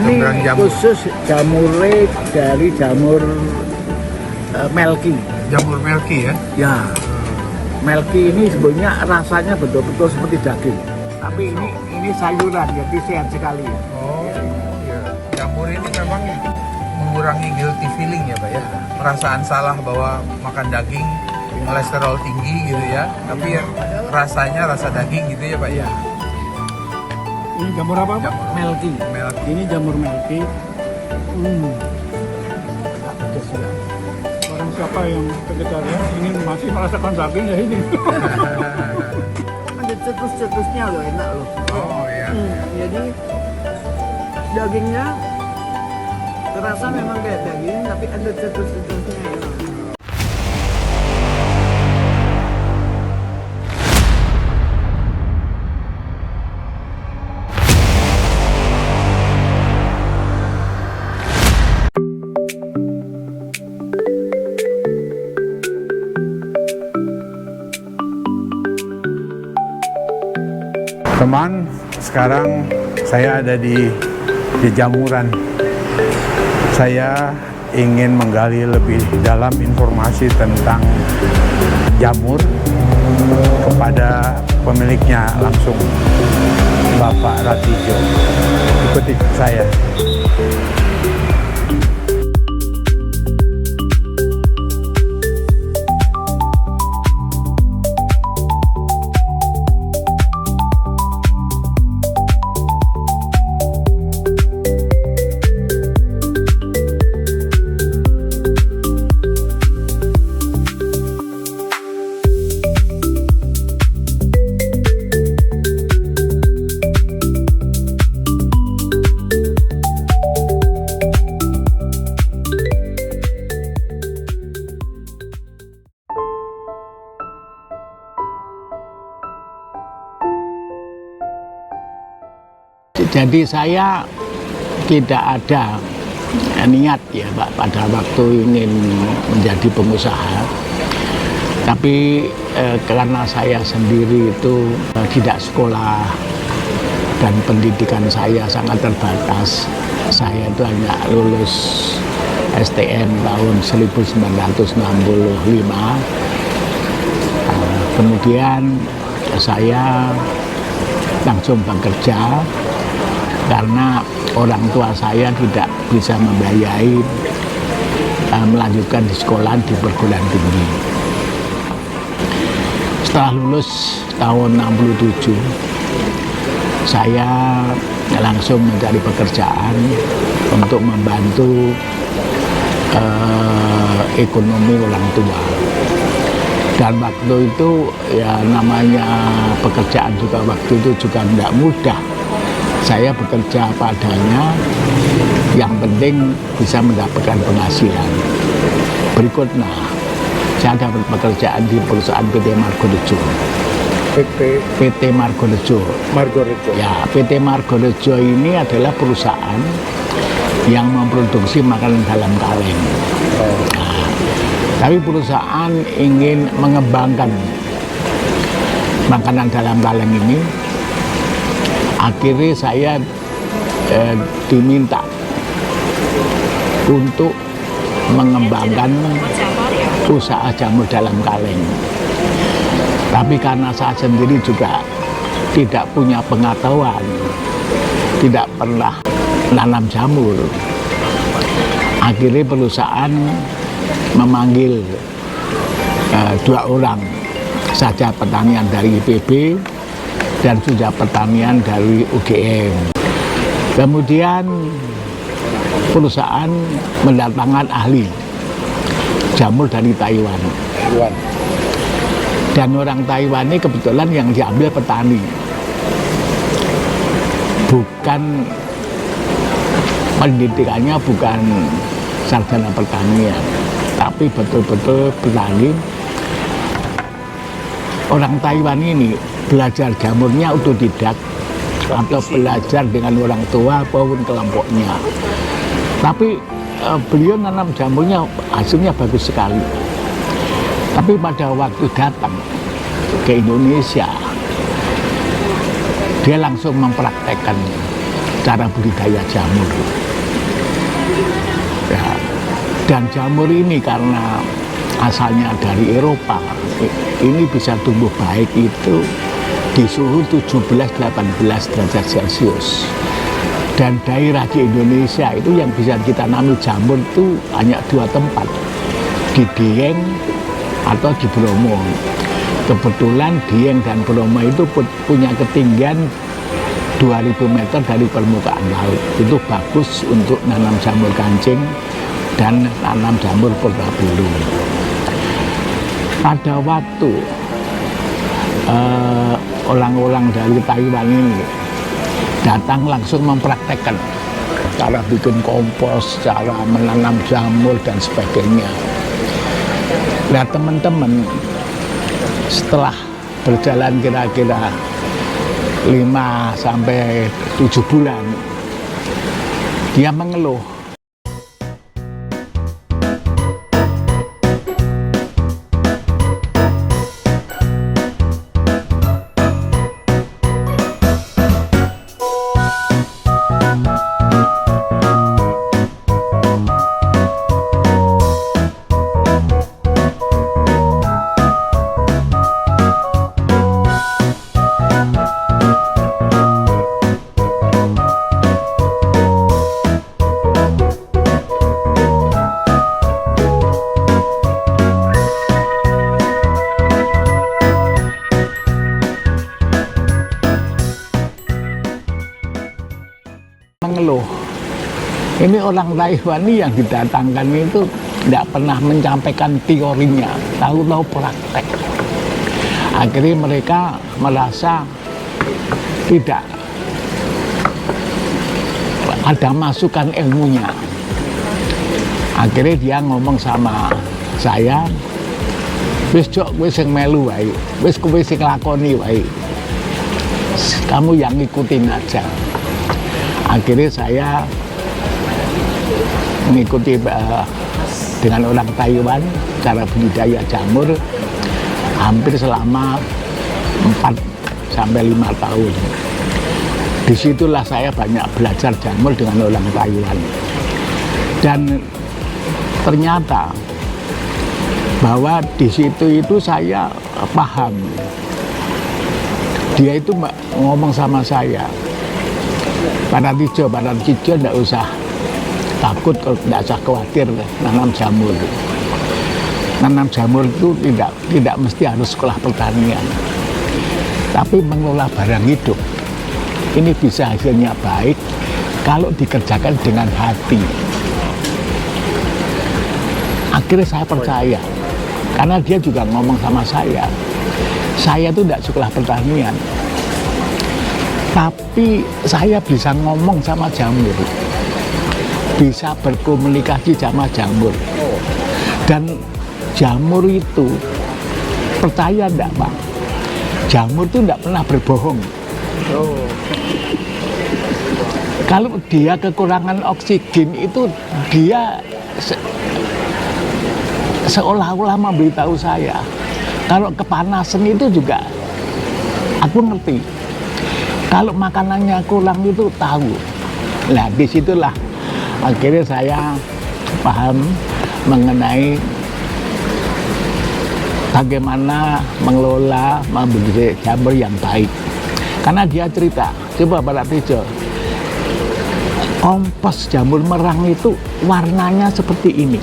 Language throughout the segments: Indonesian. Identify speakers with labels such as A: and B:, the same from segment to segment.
A: Ini khusus jamure dari jamur Melki.
B: Jamur Melki ya?
A: Ya, Melki ini sebenarnya rasanya betul-betul seperti daging. Tapi ini sayuran, jadi sehat sekali.
B: Oh iya. Jamur ini memang mengurangi guilty feeling ya Pak ya? Perasaan salah bahwa makan daging kolesterol tinggi gitu ya. Tapi rasanya rasa daging gitu ya Pak ya?
A: Ini jamur apa Pak? Melki. Ini jamur Melki.
C: Orang siapa yang vegetarian ingin masih merasakan daging ya ini.
D: Ada cetus-cetusnya loh, enak loh.
B: Oh iya.
D: Jadi dagingnya terasa memang kayak daging, tapi ada cetus-cetusnya enak.
B: Teman, sekarang saya ada di Jamuran. Saya ingin menggali lebih dalam informasi tentang jamur kepada pemiliknya langsung, Bapak Ratijo. Ikuti saya.
A: Jadi saya tidak ada niat ya Pak pada waktu ingin menjadi pengusaha. Tapi karena saya sendiri itu tidak sekolah dan pendidikan saya sangat terbatas. Saya itu hanya lulus STM tahun 1965. Kemudian saya langsung bekerja karena orang tua saya tidak bisa membiayai melanjutkan di sekolah di perguruan tinggi. Setelah lulus tahun 67, saya langsung mencari pekerjaan untuk membantu ekonomi orang tua. Dan waktu itu ya namanya pekerjaan juga waktu itu juga tidak mudah. Saya bekerja padanya, yang penting bisa mendapatkan penghasilan. Berikutnya, saya dapat pekerjaan di perusahaan PT Margorejo. PT Margorejo. Ya, PT Margorejo ini adalah perusahaan yang memproduksi makanan dalam kaleng. Nah, tapi perusahaan ingin mengembangkan makanan dalam kaleng ini. Akhirnya saya diminta untuk mengembangkan usaha jamur dalam kaleng. Tapi karena saya sendiri juga tidak punya pengetahuan, tidak pernah nanam jamur, akhirnya perusahaan memanggil 2 orang saja pertanian dari IPB dan sudah pertanian dari UGM. Kemudian perusahaan mendatangkan ahli jamur dari Taiwan. Dan orang Taiwan ini kebetulan yang diambil petani, bukan pendidikannya, bukan sarjana pertanian, tapi betul-betul petani. Orang Taiwan ini belajar jamurnya otodidak atau belajar dengan orang tua maupun kelompoknya. Tapi beliau nanam jamurnya hasilnya bagus sekali. Tapi pada waktu datang ke Indonesia, dia langsung mempraktekkan cara budidaya jamur. Ya. Dan jamur ini karena asalnya dari Eropa, ini bisa tumbuh baik itu di suhu 17-18 derajat Celcius. Dan daerah di Indonesia itu yang bisa kita tanami jamur itu hanya 2 tempat, di Dieng atau di Bromo. Kebetulan Dieng dan Bromo itu punya ketinggian 2000 meter dari permukaan laut. Itu bagus untuk nanam jamur kancing dan nanam jamur purba-bulu. Pada waktu orang-orang dari Taiwan ini datang langsung mempraktekkan cara bikin kompos, cara menanam jamur dan sebagainya. Nah teman-teman, setelah berjalan kira-kira 5-7 bulan, dia mengeluh. Mengeluh. Ini orang Taiwan yang didatangkan itu tidak pernah menyampaikan teorinya, tahu-tahu praktek. Akhirnya mereka merasa tidak ada masukan ilmunya. Akhirnya dia ngomong sama saya, wis jok kowe sing melu wae, wis kowe sing lakoni wae. Kamu yang ngikutin aja. Akhirnya saya mengikuti dengan orang Taiwan cara budidaya jamur hampir selama 4-5 tahun. Disitulah saya banyak belajar jamur dengan orang Taiwan. Dan ternyata bahwa di situ itu saya paham. Dia itu ngomong sama saya, Para Tijo tidak usah takut, tidak usah khawatir nanam jamur. Nanam jamur itu tidak mesti harus sekolah pertanian, tapi mengelola barang hidup ini bisa hasilnya baik kalau dikerjakan dengan hati. Akhirnya saya percaya, karena dia juga ngomong sama saya itu tidak sekolah pertanian, tapi saya bisa ngomong sama jamur, bisa berkomunikasi sama jamur. Dan jamur itu, percaya enggak Pak, jamur itu enggak pernah berbohong. Kalau dia kekurangan oksigen itu dia seolah-olah memberitahu saya. Kalau kepanasan itu juga aku ngerti. Kalau makanannya kurang itu tahu. Nah disitulah akhirnya saya paham mengenai bagaimana mengelola membudidaya jamur yang baik. Karena dia cerita, coba Pak Tijo, kompos jamur merang itu warnanya seperti ini,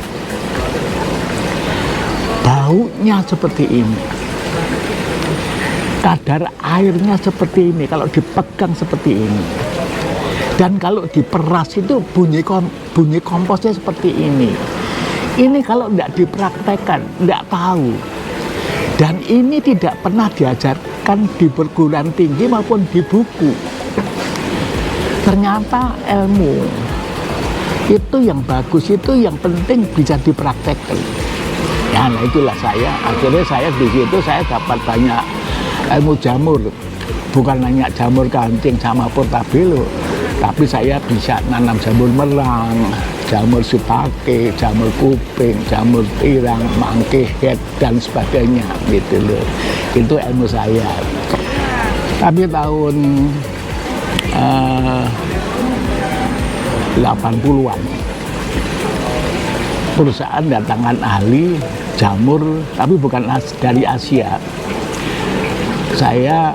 A: baunya seperti ini, kadar airnya seperti ini, kalau dipegang seperti ini, dan kalau diperas itu bunyi komposnya seperti ini. Ini kalau tidak dipraktekkan, tidak tahu. Dan ini tidak pernah diajarkan di perguruan tinggi maupun di buku. Ternyata ilmu itu yang bagus, itu yang penting bisa dipraktekkan. Ya, nah itulah akhirnya saya di situ saya dapat banyak ilmu jamur, bukan hanya jamur kancing sama portabello, tapi saya bisa nanam jamur merang, jamur shiitake, jamur kuping, jamur tiram, mangkihet dan sebagainya gitu loh. Itu ilmu saya. Tapi tahun 80-an. Perusahaan datangkan ahli jamur, tapi bukan dari Asia. Saya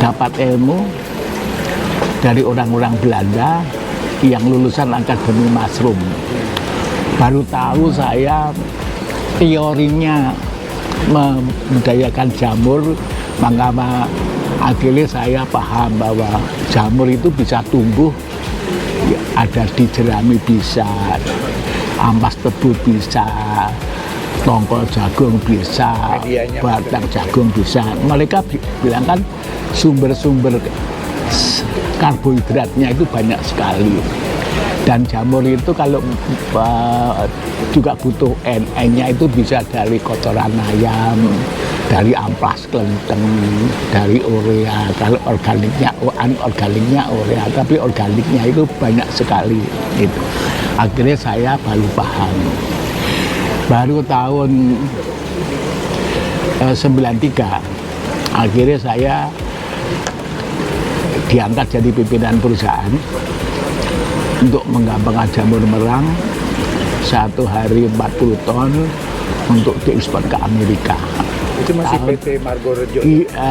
A: dapat ilmu dari orang-orang Belanda yang lulusan Akademi Mushroom. Baru tahu saya teorinya membudidayakan jamur, maka akhirnya saya paham bahwa jamur itu bisa tumbuh, ada di jerami bisa, ampas tebu bisa, tongkol jagung bisa, batang jagung bisa. Mereka bilang kan sumber-sumber karbohidratnya itu banyak sekali. Dan jamur itu kalau juga butuh NN-nya itu bisa dari kotoran ayam, dari amplas kelenteng, dari urea. Kalau organiknya, anorganiknya urea, tapi organiknya itu banyak sekali. Itu. Akhirnya saya baru paham. Baru tahun 93, akhirnya saya diangkat jadi pimpinan perusahaan untuk mengembangkan jamur merang, satu hari 40 ton untuk diekspor ke Amerika.
C: Itu masih PT Margo Rejo?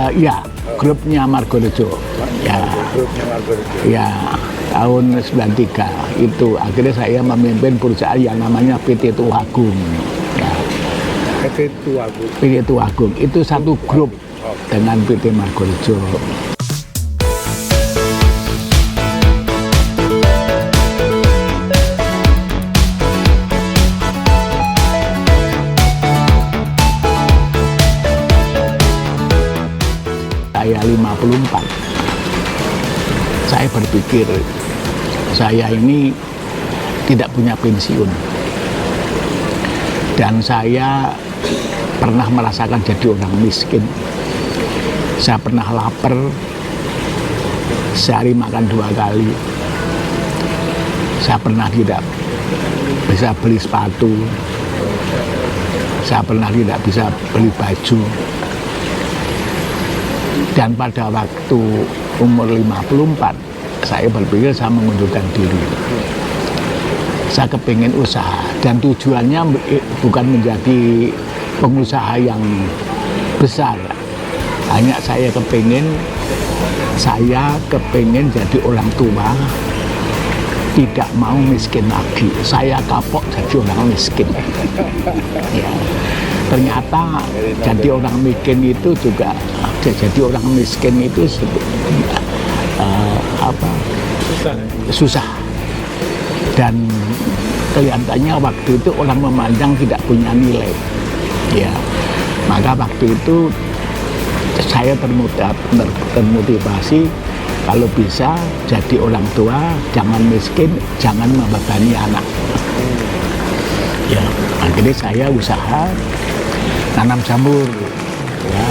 A: Iya, grupnya Margo Rejo. Ya,
C: Grupnya Margo Rejo.
A: ya, tahun 93 itu akhirnya saya memimpin perusahaan yang namanya PT Tuagung. Ya.
C: PT Tuagung.
A: PT Tuagung itu satu grup dengan PT Margo Rejo. Saya 54. Saya berpikir saya ini tidak punya pensiun. Dan saya pernah merasakan jadi orang miskin. Saya pernah lapar, sehari makan 2 kali. Saya pernah tidak bisa beli sepatu. Saya pernah tidak bisa beli baju. Dan pada waktu umur 54, saya berpikir saya mengundurkan diri. Saya kepingin usaha, dan tujuannya bukan menjadi pengusaha yang besar. Hanya saya kepingin jadi orang tua, tidak mau miskin lagi. Saya kapok jadi orang miskin. Ya. Ternyata jadi orang miskin itu juga susah. Dan kelihatannya waktu itu orang memandang tidak punya nilai. Ya, maka waktu itu saya termotivasi kalau bisa jadi orang tua, jangan miskin, jangan membebani anak. Ya, akhirnya saya usaha nanam jamur. Ya,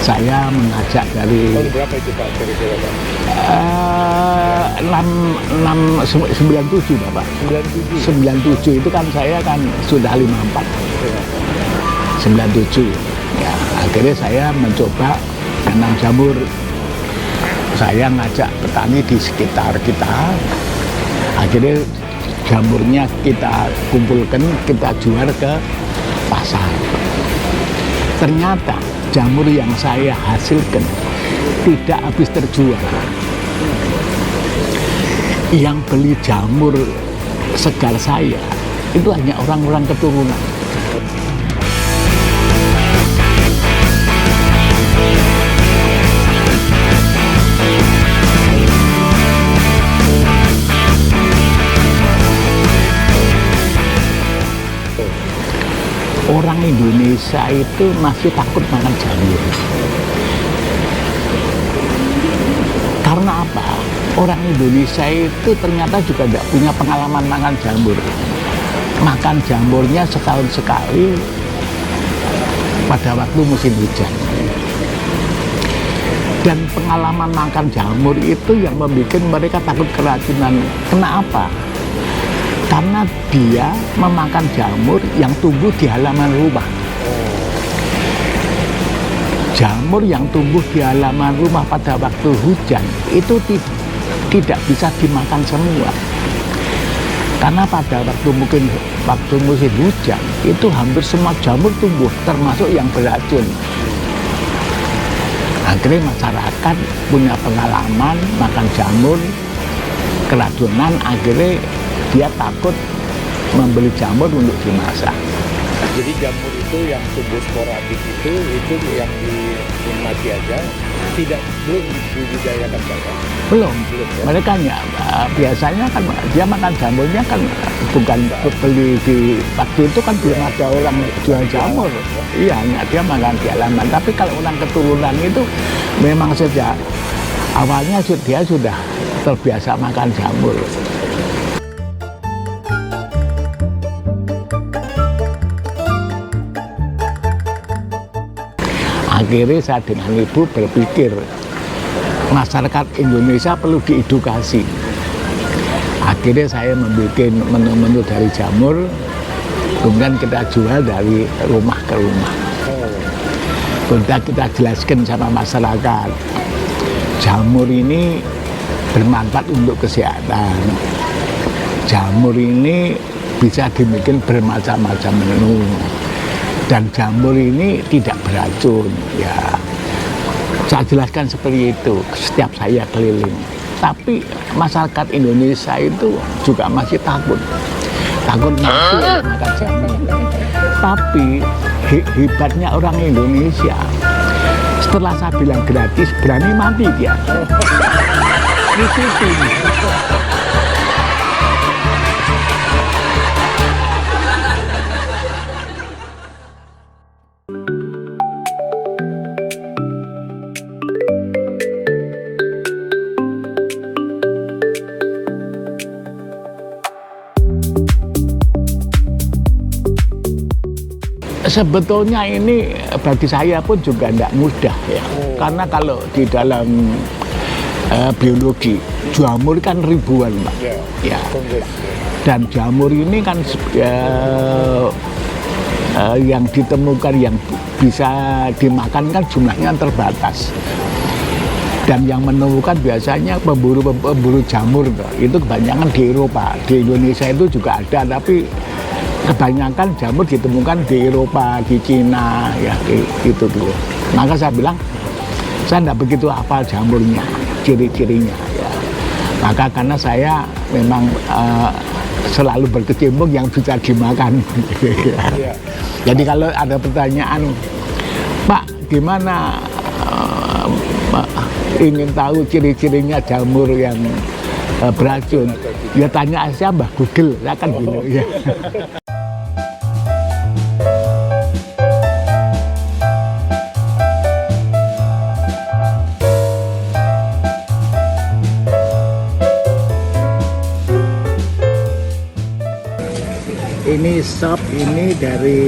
A: saya mengajak dari
C: Tahun berapa itu Pak kira-kira Pak?
A: 97 Bapak. 97 itu kan saya kan sudah 54. 97. Ya, akhirnya saya mencoba nanam jamur. Saya ngajak petani di sekitar kita. Akhirnya jamurnya kita kumpulkan, kita jual ke pasar. Ternyata jamur yang saya hasilkan tidak habis terjual. Yang beli jamur segar saya itu hanya orang-orang keturunan. Orang Indonesia itu masih takut makan jamur. Karena apa? Orang Indonesia itu ternyata juga tidak punya pengalaman makan jamur. Makan jamurnya setahun sekali pada waktu musim hujan. Dan pengalaman makan jamur itu yang membuat mereka takut keracunan. Kenapa? Karena dia memakan jamur yang tumbuh di halaman rumah. Jamur yang tumbuh di halaman rumah pada waktu hujan itu tidak bisa dimakan semua. Karena pada waktu musim hujan itu hampir semua jamur tumbuh, termasuk yang beracun. Akhirnya masyarakat punya pengalaman makan jamur keracunan, akhirnya dia takut membeli jamur untuk dimasak.
C: Jadi jamur itu yang tumbuh sporadik itu yang dinikmati aja, belum dibudidayakan Pak?
A: Belum. Mereka biasanya kan dia makan jamurnya kan bukan beli di waktu itu kan belum ada orang jual jamur. Iya, dia makan di halaman. Tapi kalau orang keturunan itu memang sejak awalnya dia sudah terbiasa makan jamur. Akhirnya saya dengan ibu berpikir masyarakat Indonesia perlu diedukasi. Akhirnya saya membuat menu-menu dari jamur, kemudian kita jual dari rumah ke rumah. Kemudian kita jelaskan sama masyarakat, jamur ini bermanfaat untuk kesehatan. Jamur ini bisa dibikin bermacam-macam menu. Dan jamur ini tidak beracun, ya. Saya jelaskan seperti itu setiap saya keliling. Tapi masyarakat Indonesia itu juga masih takut mati makan jamur. Tapi hebatnya orang Indonesia, setelah saya bilang gratis, berani mati dia. Di situ. Sebetulnya ini bagi saya pun juga tidak mudah ya, karena kalau di dalam biologi jamur kan ribuan Pak, ya. Dan jamur ini kan yang ditemukan yang bisa dimakan kan jumlahnya terbatas. Dan yang menemukan biasanya pemburu jamur itu kebanyakan di Eropa, di Indonesia itu juga ada, tapi kebanyakan jamur ditemukan di Eropa, di Cina, ya gitu dulu. Maka saya bilang, saya tidak begitu hafal jamurnya, ciri-cirinya. Ya. Maka karena saya memang selalu berkecimpung yang bisa dimakan. Ya. Jadi kalau ada pertanyaan, Pak, gimana ingin tahu ciri-cirinya jamur yang beracun? Ya tanya aja Mbah Google, ya kan gitu. Ya. Ini sop ini dari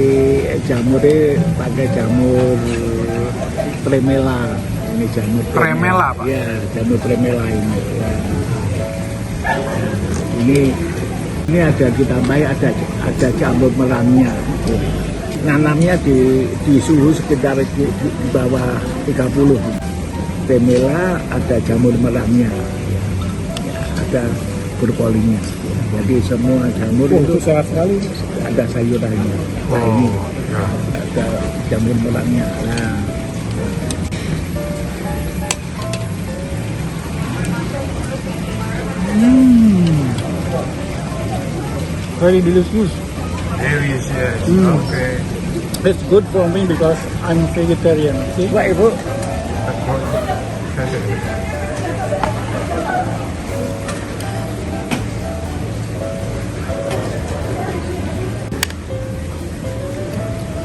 A: jamurnya pakai jamur Tremella. Ini jamur
B: Tremella, Pak?
A: Ya, jamur Tremella ini. Ya. Ini ada ditambahi ada jamur merangnya. Nanamnya di suhu sekitar di bawah 30. Tremella ada jamur merangnya. Ya, ada brokolinya. Jadi semua jamur itu
C: sehat sekali.
A: Ada sayurannya. Nah ini ada jamur merangnya. Nah.
C: Very delicious.
B: Delicious. Okay.
C: It's good for me because I'm vegetarian. See?
A: Pak Ibu,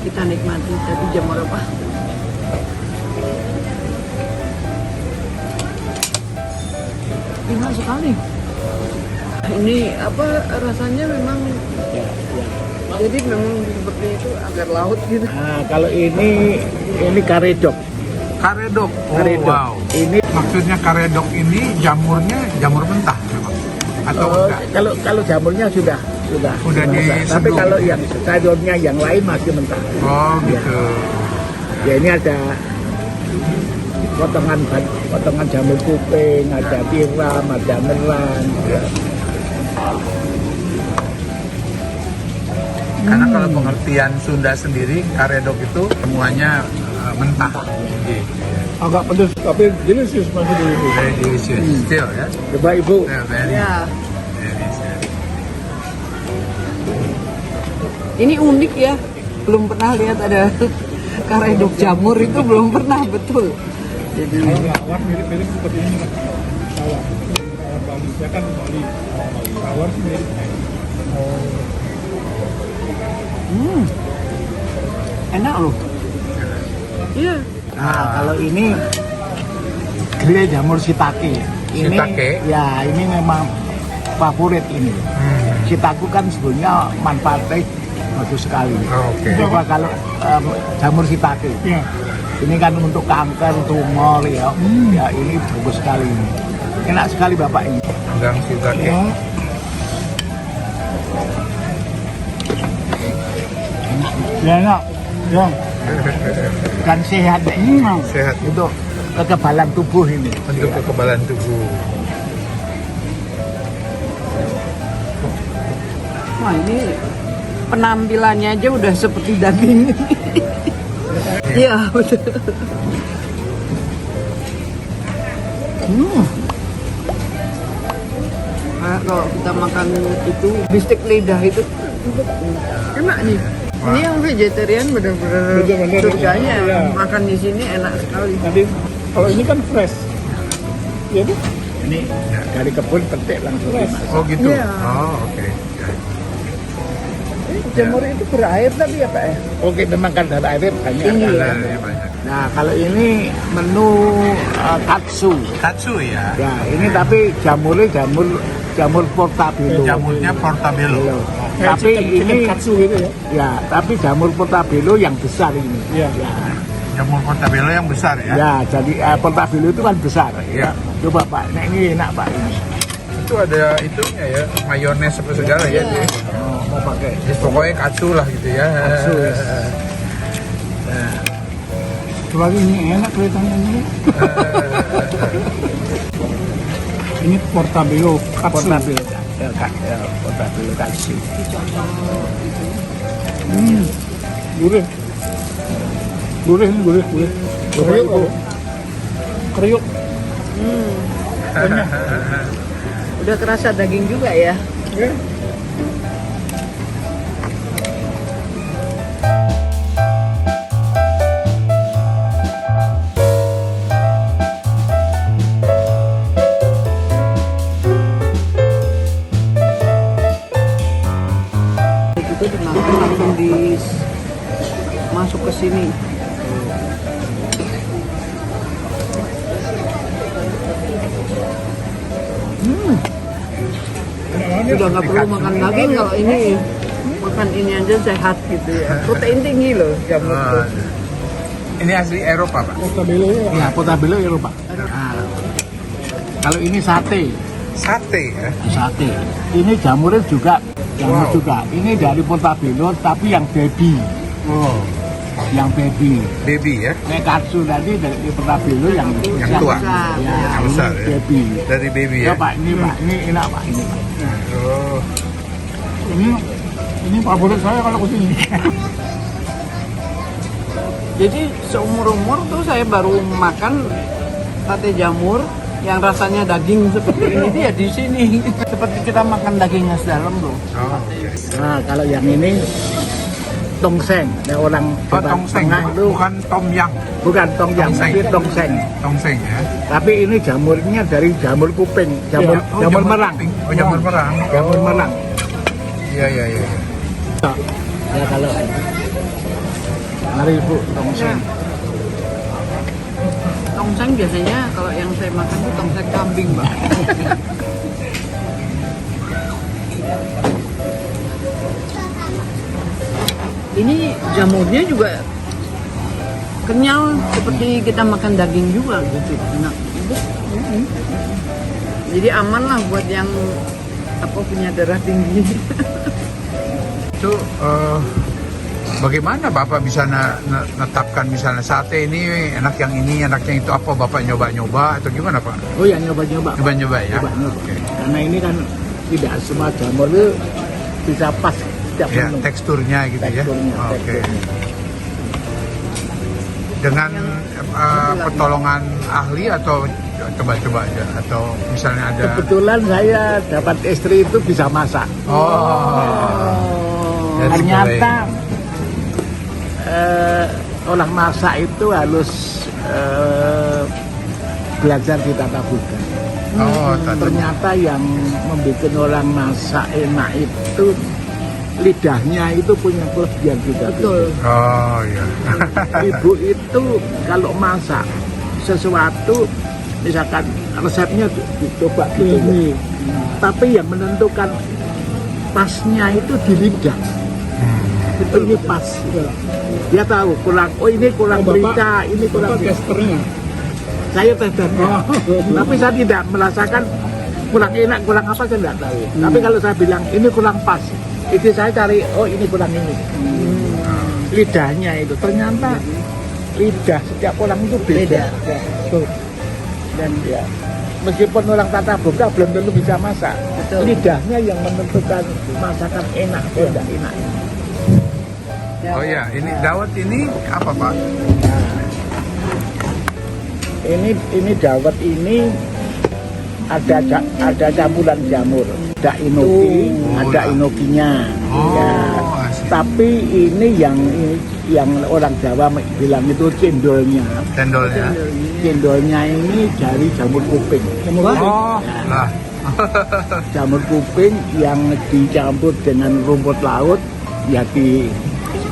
D: Kita nikmati tapi jamur apa? Enak sekali. Ini apa rasanya memang jadi memang seperti itu agar laut gitu.
A: nah, kalau ini karedok.
B: Karedok. Oh,
A: Karedok.
B: wow.
A: Ini
B: Maksudnya karedok ini jamurnya jamur mentah memang? Atau enggak?
A: kalau jamurnya sudah
B: Udah
A: dimasak. Tapi
B: diseduh.
A: kalau yang sayurnya yang lain masih mentah.
B: Oh gitu.
A: Ya ini ada potongan jamur kuping, ada tiram, ada nerang.
B: Karena kalau pengertian Sunda sendiri, karedok itu semuanya mentah.
A: Agak pedas tapi delicious masih delicious.
B: Very delicious. Still ya.
A: Coba Ibu.
B: Yeah, very
D: Ya,
B: delicious.
D: ini unik ya. Belum pernah lihat ada karedok jamur itu belum pernah betul. Jadi
C: Tawar mirip-mirip seperti ini kan. Tawar Bali, saya kan Bali. Tawar sih mirip.
D: enak loh. Iya.
A: Nah, kalau ini grilling jamur shiitake. Ini,
B: Shiitake?
A: Ya, ini memang favorit ini. Shiitake kan sebenarnya manfaatnya bagus sekali.
B: Oke.
A: Coba kalau jamur shiitake.
C: Iya.
A: Ini kan untuk kanker, tumor ya. Ya, ini bagus sekali. Enak sekali Bapak ini.
B: Gang shiitake.
A: Ya, enak. Ya. Dan sehat memang.
B: Sehat.
A: Untuk kekebalan tubuh ini.
B: Untuk kekebalan tubuh.
D: Wah, ini penampilannya aja udah seperti daging. Iya, betul. Kalau kita makan itu bistik lidah itu enak nih. Ini yang vegetarian benar-benar
C: Bener-bener,
D: surganya.
C: iya.
D: Makan di sini enak sekali.
C: Nanti kalau ini kan fresh. Ya tuh.
A: Ini dari kebun petik langsung dimasak.
B: Oh gitu.
D: Iya.
B: Oh oke.
D: Jamur itu berair tapi ya Pak ya?
A: Oke, memang kan dari airnya banyak.
D: Tinggi
A: kan.
D: ya.
B: Ada banyak.
A: Nah, kalau ini menu katsu.
B: Katsu ya.
A: Ya, ini tapi jamur portabello.
B: Jamurnya portabello.
A: Tapi ini
C: katsu gitu ya.
A: ya, tapi jamur portabello yang besar ini.
C: Iya.
A: Ya,
B: Jamur portabello yang besar ya.
A: ya jadi portabello itu kan besar.
B: Iya.
A: Coba Pak, nah ini enak Pak ini.
B: Itu ada itunya ya, mayones apa segala ya. dia.
A: Mau pakai.
B: Ya, pokoknya katsu lah gitu ya.
A: Katsu, ya.
C: Coba ini enak kelihatannya ini. Ini portabello katsu.
A: Portabello. Ya, portabello katsu.
C: Gurih. Gurih ini gurih. Kriuk. Kriuk.
D: Udah kerasa daging juga ya.
C: Ya.
D: Itu dimakan langsung masuk ke sini. Udah nggak perlu makan daging kalau ini makan ini aja sehat gitu ya. Protein tinggi loh jamur itu.
B: Ah, ini asli Eropa Pak.
C: Portabello ya.
A: Ya, portabello ya Pak. Nah, kalau ini sate.
B: Sate ya.
A: Sate. Ini jamurnya juga jamur
B: Wow.
A: juga. Ini dari portabello tapi yang baby.
B: Oh,
A: Yang baby.
B: baby ya.
A: Kayak katsu tadi dari portabello yang
B: tua.
A: Ya,
B: Yang besar
A: ini
B: ya.
A: baby.
B: Dari baby
A: Ya
B: ya.
A: Pak, ini Pak, ini enak Pak, ini Pak.
B: Oh,
C: Ini favorit saya kalau kesini.
D: Jadi seumur-umur tuh saya baru makan sate jamur yang rasanya daging seperti ini tuh ya di sini. Seperti kita makan daging khas dalam loh.
B: oh oke.
A: Nah, kalau yang ini tongseng. Ada orang
B: Oh,
A: Jawa
B: tongseng,
A: Tengah itu
B: bukan tom yang.
A: bukan tongyang,
B: Tongseng.
A: tapi tongseng.
B: Tongseng ya.
A: Tapi ini jamurnya dari jamur kuping, jamur
B: Oh,
A: jamur merang.
B: kuping. Oh, jamur merang.
A: Jamur
B: Oh.
A: merang.
B: Iya iya iya.
A: Ya kalau mari Bu tongseng.
D: Tongseng biasanya kalau yang saya makan itu tongseng kambing, Mbak. Ini jamurnya juga kenyal seperti kita makan daging juga gitu. Enak. Jadi aman lah buat yang punya darah tinggi.
B: Itu Bagaimana Bapak bisa netapkan misalnya sate ini enak yang ini, enak yang itu, apa Bapak nyoba-nyoba atau gimana Pak?
A: Oh ya, nyoba-nyoba.
B: Nyoba-nyoba ya?
A: Nyoba-nyoba.
B: Oke.
A: Karena ini kan tidak semua jamur itu bisa pas setiap
B: Ya,
A: menu.
B: teksturnya gitu
A: Teksturnya,
B: ya? Oke.
A: teksturnya.
B: Dengan pertolongan ahli atau coba-coba aja? Atau misalnya ada...
A: Kebetulan saya dapat istri itu bisa masak.
B: Oh. Jadi
A: Ternyata olah masak itu harus belajar di tata buka.
B: Oh,
A: Ternyata yang membuat orang masak enak itu lidahnya itu punya kelebihan juga.
D: Betul.
B: Oh iya.
A: Ibu itu kalau masak sesuatu, misalkan resepnya dicoba ini, tapi yang menentukan pasnya itu di lidah. Ini pas. Dia tahu kurang. Oh ini kurang merica, ini kurang.
C: testernya.
A: Saya testernya. Tapi saya tidak merasakan kurang enak, kurang apa saya tidak tahu. Tapi kalau saya bilang ini kurang pas, itu saya cari. Oh ini kurang ini. Lidahnya itu ternyata lidah setiap orang itu beda. Tuh. Dan ya, meskipun orang tata boga belum tentu bisa masak.
D: Betul.
A: Lidahnya yang menentukan masakan enak atau tidak enak.
B: Oh iya, ini dawet ini apa Pak?
A: Ini dawet ini ada campuran jamur, ada inoki, ada inokinya.
B: Oh,
A: Ya.
B: asik.
A: Tapi ini yang orang Jawa bilang itu cendolnya.
B: Cendolnya.
A: Cendolnya ini dari jamur kuping.
B: Oh, lah.
A: Jamur kuping yang dicampur dengan rumput laut, ya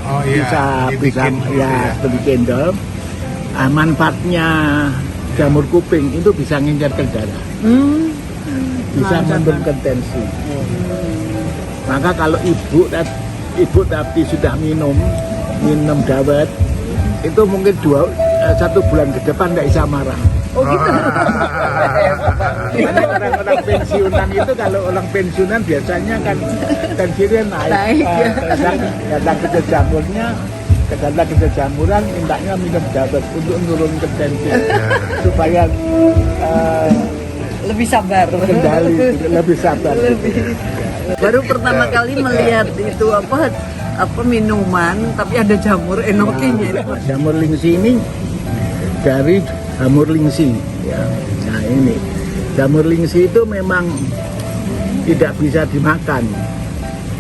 B: Oh iya,
A: bisa
B: dibikin gitu
A: ya seperti cendol. Manfaatnya jamur kuping itu bisa ngincar ke darah, bisa menurunkan tensi. Maka kalau ibu tadi sudah minum dawet, itu mungkin 1 bulan ke depan tidak bisa marah.
D: Oh gitu.
A: Karena orang-orang pensiunan itu, kalau orang pensiunan biasanya kan tensinya naik. Datang ke jamurnya, jamuran, mintanya minum dawet untuk menurunkan tensi supaya
D: Lebih sabar.
A: kendali, lebih sabar.
D: Baru pertama kali melihat itu apa minuman tapi ada jamur enokinya.
A: Jamur lingsi ini dari jamur lingsi. Ya. Nah ini jamur lingsi itu memang tidak bisa dimakan.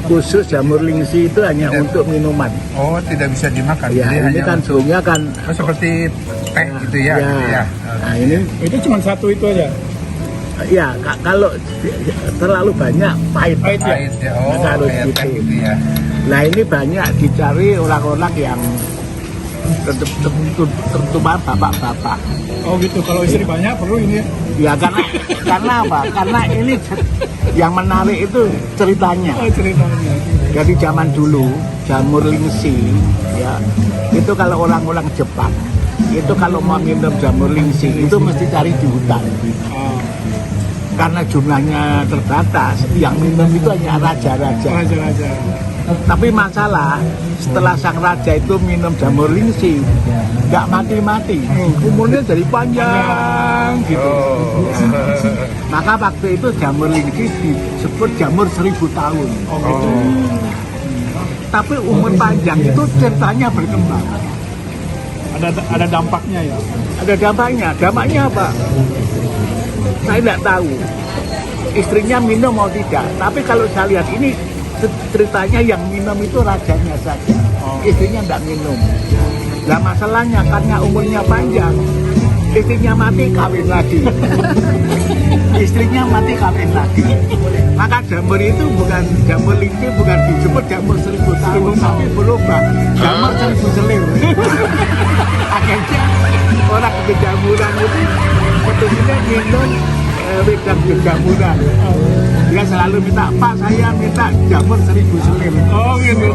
A: Khusus jamur lingsi itu hanya untuk minuman.
B: Oh, tidak bisa dimakan.
A: Ya,
B: Jadi
A: ini
B: hanya
A: kan suhunya kan.
B: oh, seperti teh gitu ya.
A: Ya.
B: Ya.
A: Nah ini
C: Itu cuma satu itu aja.
A: ya kalau terlalu banyak pahit.
C: Pahit ya?
B: Pahit ya. Oh,
A: Harus
B: kayak teh
A: gitu.
B: gitu ya.
A: Nah ini banyak dicari orang-orang yang terutama bapak-bapak.
C: Oh gitu. Kalau istri banyak perlu ini.
A: Ya karena apa? Karena ini yang menarik itu ceritanya.
C: Ceritanya.
A: Dari zaman dulu jamur lingsi ya itu kalau orang-orang Jepang itu kalau mau minum jamur lingsi itu mesti cari di hutan. Karena jumlahnya terbatas, yang minum itu hanya raja-raja.
C: Raja-raja.
A: Tapi masalah setelah sang raja itu minum jamur lingsi, nggak mati-mati, umurnya jadi panjang gitu. Maka waktu itu jamur lingsi disebut jamur 1000 tahun.
C: Oh gitu.
A: Tapi umur panjang itu ceritanya berkembang.
C: Ada dampaknya ya.
A: Ada dampaknya. Dampaknya apa? Saya tidak tahu. Istrinya minum mau tidak. Tapi kalau saya lihat ini ceritanya yang minum itu rajanya saja. Istrinya tidak minum. Nah masalahnya karena umurnya panjang, istrinya mati kawin lagi. Istrinya mati kawin lagi. Maka jamur itu bukan jamur lingsi, bukan disebut jamur 1000 tahun, tapi berubah jamur 1000 selir. Akhirnya orang kejamuran itu petugasnya minum wedang kejamuran. Dia selalu minta, Pak saya minta jamur 1000 selir.
C: Oh gitu.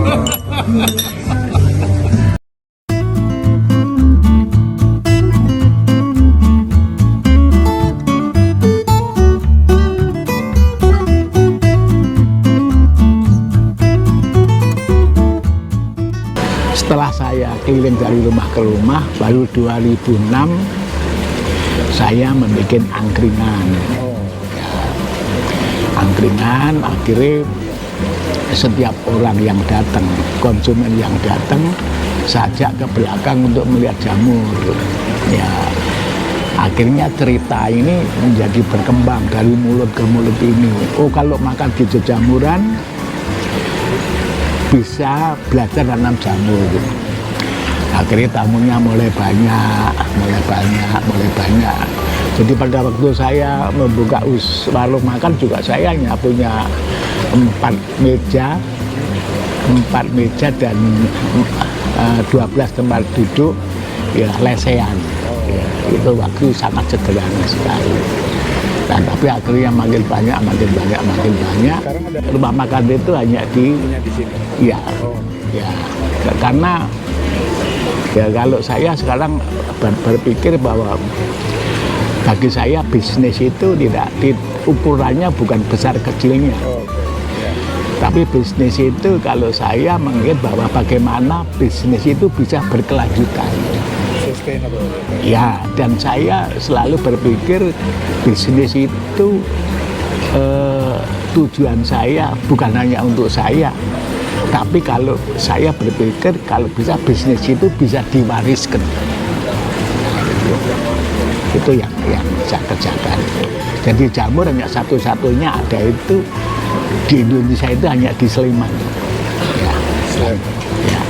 A: keliling dari rumah ke rumah. Baru 2006 saya membuat angkringan. Ya, angkringan akhirnya setiap orang yang datang, konsumen yang datang, sajak ke belakang untuk melihat jamur. Ya, akhirnya cerita ini menjadi berkembang dari mulut ke mulut ini. Oh, kalau makan di jamuran bisa belajar nanam jamur. Akhirnya tamunya mulai banyak. Jadi pada waktu saya membuka warung makan juga saya hanya punya 4 meja dan 12 tempat duduk, ya lesehan. Ya, itu waktu sangat sederhana sekali. Dan tapi akhirnya makin banyak.
C: Sekarang ada
A: Rumah makan itu hanya di
C: sini.
A: ya, ya, karena ya kalau saya sekarang berpikir bahwa bagi saya bisnis itu tidak ukurannya bukan besar kecilnya. Tapi bisnis itu kalau saya mengingat bahwa bagaimana bisnis itu bisa berkelanjutan.
C: Sustainable.
A: Ya, dan saya selalu berpikir bisnis itu tujuan saya bukan hanya untuk saya. Tapi kalau saya berpikir kalau bisa bisnis itu bisa diwariskan. Itu yang saya kerjakan. Jadi jamur hanya satu-satunya ada itu di Indonesia itu hanya di Sleman. Ya, ya.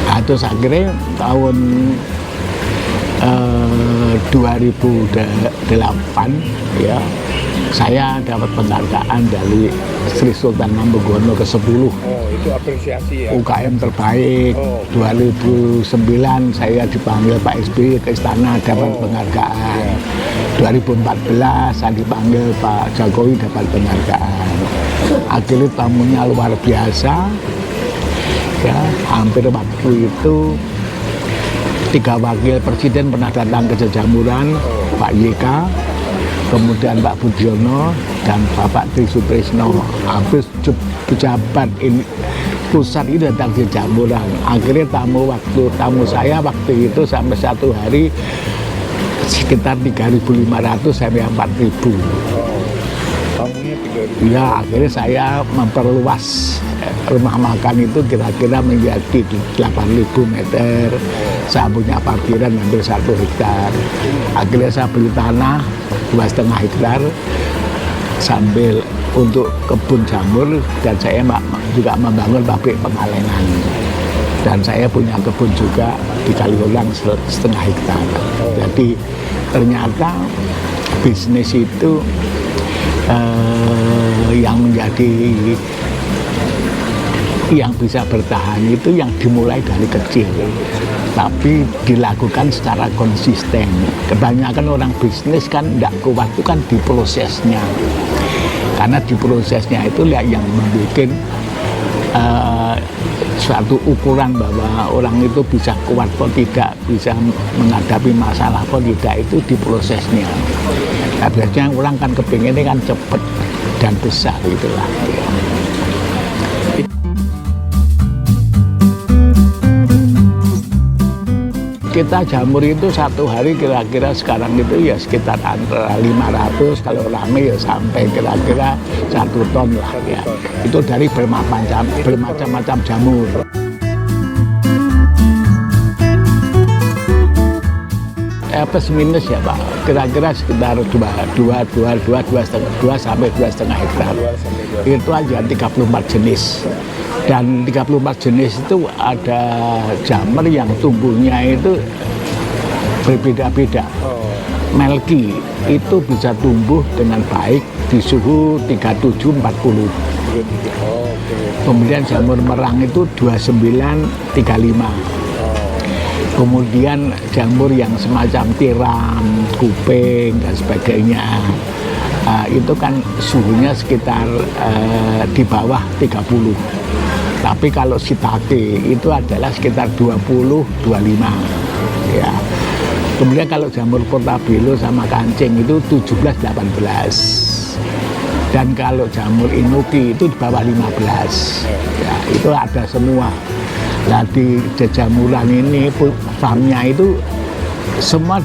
A: Nah, terus akhirnya tahun 2008 ya saya dapat penghargaan dari Sri Sultan Hamengkubuwono ke-10.
C: Itu apresiasi ya.
A: UKM terbaik. 2009 saya dipanggil Pak SBY ke istana dapat penghargaan. 2014 saya dipanggil Pak Jokowi dapat penghargaan. Akhirnya tamunya luar biasa. Ya, hampir waktu itu 3 wakil presiden pernah datang ke Jajamuran, Pak YK, kemudian Pak Budiono dan Bapak Tri Sutrisno. Habis pejabat ini pusat itu datang ke Jajamuran. Akhirnya tamu saya waktu itu sampai satu hari sekitar 3.500 sampai 4.000.
C: Tamunya 3.000.
A: Ya, akhirnya saya memperluas rumah makan itu kira-kira menjadi 8.000 meter. Saya punya parkiran hampir 1 hektar. Akhirnya saya beli tanah 2,5 hektar sambil untuk kebun jamur, dan saya juga membangun pabrik pengalengan. Dan saya punya kebun juga di Kaliulang 1,5 hektar. Jadi ternyata bisnis itu yang bisa bertahan itu yang dimulai dari kecil tapi dilakukan secara konsisten. Kebanyakan orang bisnis kan tidak kuat itu kan di prosesnya, karena di prosesnya itu yang membuat suatu ukuran bahwa orang itu bisa kuat atau tidak, bisa menghadapi masalah atau tidak, itu di prosesnya. Nah, biasanya orang kan kepinginnya kan cepat dan besar itulah. Kita jamur itu satu hari kira-kira sekarang itu ya sekitar antara 500, kalau rame ya sampai kira-kira 1 ton lah ya. Itu dari bermacam-macam jamur. Plus minus ya Pak, kira-kira sekitar 2 sampai 2,5 hektar. Itu aja 34 jenis. Dan 34 jenis itu ada jamur yang tumbuhnya itu berbeda-beda. Melki itu bisa tumbuh dengan baik di suhu 37-40. Kemudian jamur merang itu 29-35. Kemudian jamur yang semacam tiram, kuping dan sebagainya, itu kan suhunya sekitar di bawah 30. Tapi kalau shiitake itu adalah sekitar 20-25 ya. Kemudian kalau jamur portabello sama kancing itu 17-18. Dan kalau jamur inoki itu di bawah 15. Ya, itu ada semua. Nah di jamuran ini farmnya itu semua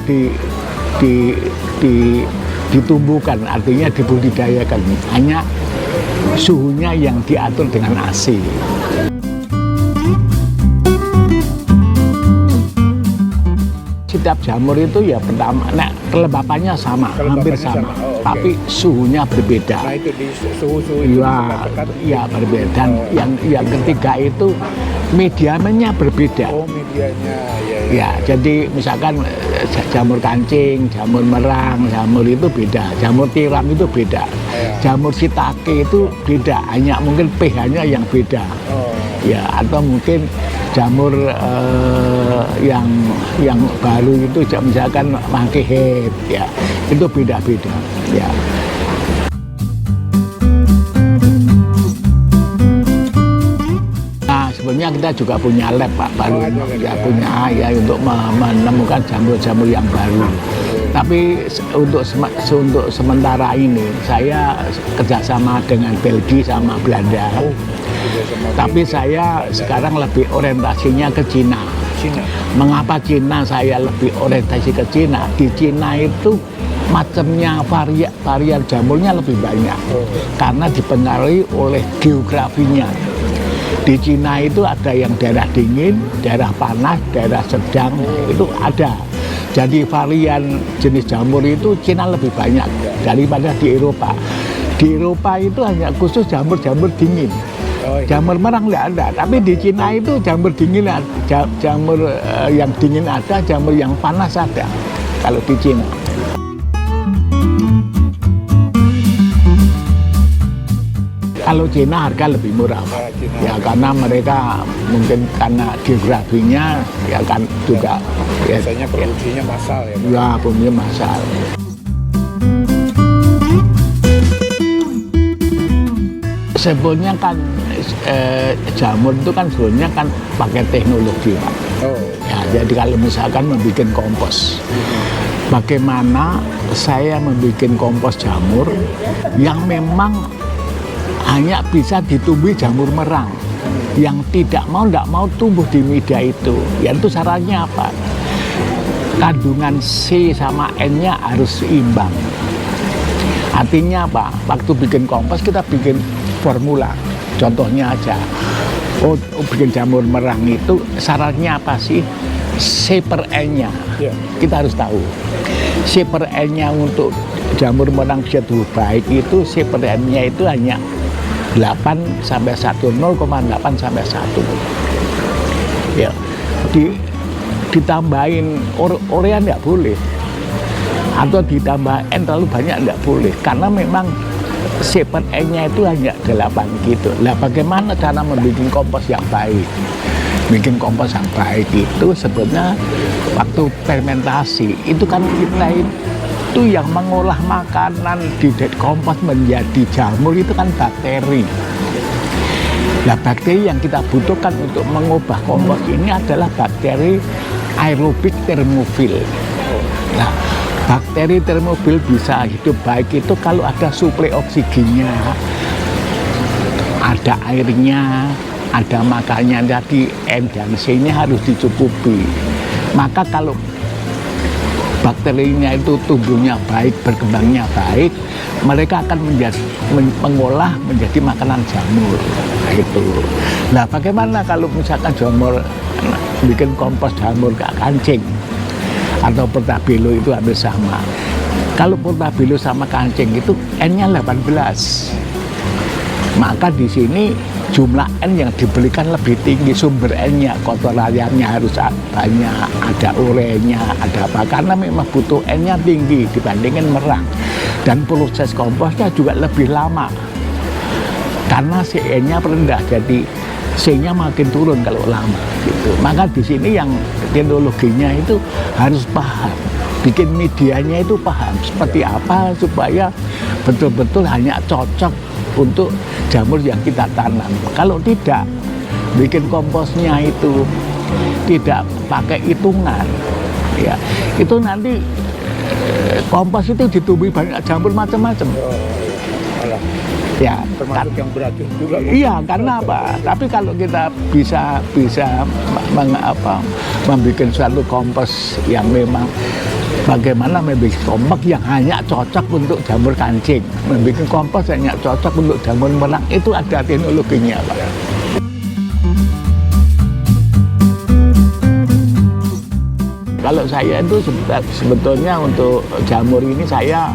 A: ditumbuhkan, artinya dibudidayakan, hanya suhunya yang diatur dengan AC. Setiap jamur itu ya pertama, kelembapannya sama, hampir sama,
C: Oh, okay.
A: tapi suhunya berbeda.
C: Nah itu di suhu-suhu itu
A: Ya,
C: dekat.
A: ya berbeda. Dan yang ketiga itu medianya berbeda.
C: Oh medianya, ya.
A: Ya, jadi misalkan jamur kancing, jamur merang, jamur itu beda, jamur tiram itu beda, jamur shiitake itu beda, hanya mungkin pH-nya yang beda.
C: Oh,
A: Ya, atau mungkin jamur yang baru itu misalkan mangkehet, ya itu beda-beda. Ya. Nah, sebenarnya kita juga punya lab Pak baru, ya punya ya untuk menemukan jamur-jamur yang baru. Tapi untuk sementara ini saya kerjasama dengan Belgia sama Belanda. Tapi saya sekarang lebih orientasinya ke Cina.
C: Cina.
A: Mengapa Cina saya lebih orientasi ke Cina? Di Cina itu macamnya varian jamurnya lebih banyak karena dipengaruhi oleh geografinya. Di Cina itu ada yang daerah dingin, daerah panas, daerah sedang, itu ada. Jadi varian jenis jamur itu Cina lebih banyak daripada di Eropa. Di Eropa itu hanya khusus jamur-jamur dingin. Jamur merang tidak ada, tapi di Cina itu jamur dingin, jamur yang dingin ada, jamur yang panas ada. Kalau di Cina. Kalau Cina harga lebih murah, Pak. Ya karena mereka mungkin karena geografinya ya kan juga
C: Biasanya produksinya massal ya. Pak?
A: ya punya masalah. Sebenarnya kan jamur itu kan sebenarnya kan pakai teknologi, Pak.
C: Oh.
A: Ya, jadi kalau misalkan membuat kompos, bagaimana saya membuat kompos jamur yang memang hanya bisa ditumbuhi jamur merang, yang tidak mau tumbuh di media itu. Yaitu syaratnya apa? Kandungan C sama N-nya harus seimbang. Artinya apa? Waktu bikin kompos kita bikin formula. Contohnya aja, bikin jamur merang itu syaratnya apa sih? C per N-nya.
C: Yeah.
A: Kita harus tahu. C per N-nya untuk jamur merang bisa tumbuh baik itu C per N-nya itu hanya 8 sampai 1, 0,8 sampai 1. Ya. Ditambahin urea nggak boleh. Atau ditambah N terlalu banyak nggak boleh. Karena memang C per N-nya itu hanya 8 gitu. Lah bagaimana cara membuat kompos yang baik? Bikin kompos yang baik itu sebenarnya waktu fermentasi itu kan kita itu yang mengolah makanan di kompos menjadi jamur itu kan bakteri. Nah bakteri yang kita butuhkan untuk mengubah kompos ini adalah bakteri aerobik termofil. Nah bakteri termofil bisa hidup baik itu kalau ada suplai oksigennya, ada airnya, ada makannya. Jadi N dan C-nya harus dicukupi. Maka kalau bakterinya itu tumbuhnya baik, berkembangnya baik, mereka akan mengolah menjadi makanan jamur. Gitu. Nah, bagaimana kalau misalkan jamur bikin kompos jamur kancing atau portabello itu hampir sama. Kalau portabello sama kancing itu N-nya 18. Maka di sini jumlah N yang diberikan lebih tinggi, sumber N-nya, kotorannya harus banyak, ada urenya, ada apa, karena memang butuh N-nya tinggi dibandingin merang. Dan proses komposnya juga lebih lama, karena si N-nya rendah, jadi C-nya makin turun kalau lama. Gitu. Maka di sini yang teknologinya itu harus paham, bikin medianya itu paham, seperti apa supaya betul-betul hanya cocok untuk jamur yang kita tanam. Kalau tidak, bikin komposnya itu tidak pakai hitungan, ya itu nanti kompos itu ditumbuhi banyak jamur macam-macam.
C: Alah.
A: Ya,
C: termasuk yang beracun juga.
A: Iya, karena apa? Tapi kalau kita bisa membuat suatu kompos yang memang bagaimana membuat kompos yang hanya cocok untuk jamur kancing, membuat kompos yang hanya cocok untuk jamur merang, itu ada teknologinya, Pak. Kalau saya itu sebetulnya untuk jamur ini saya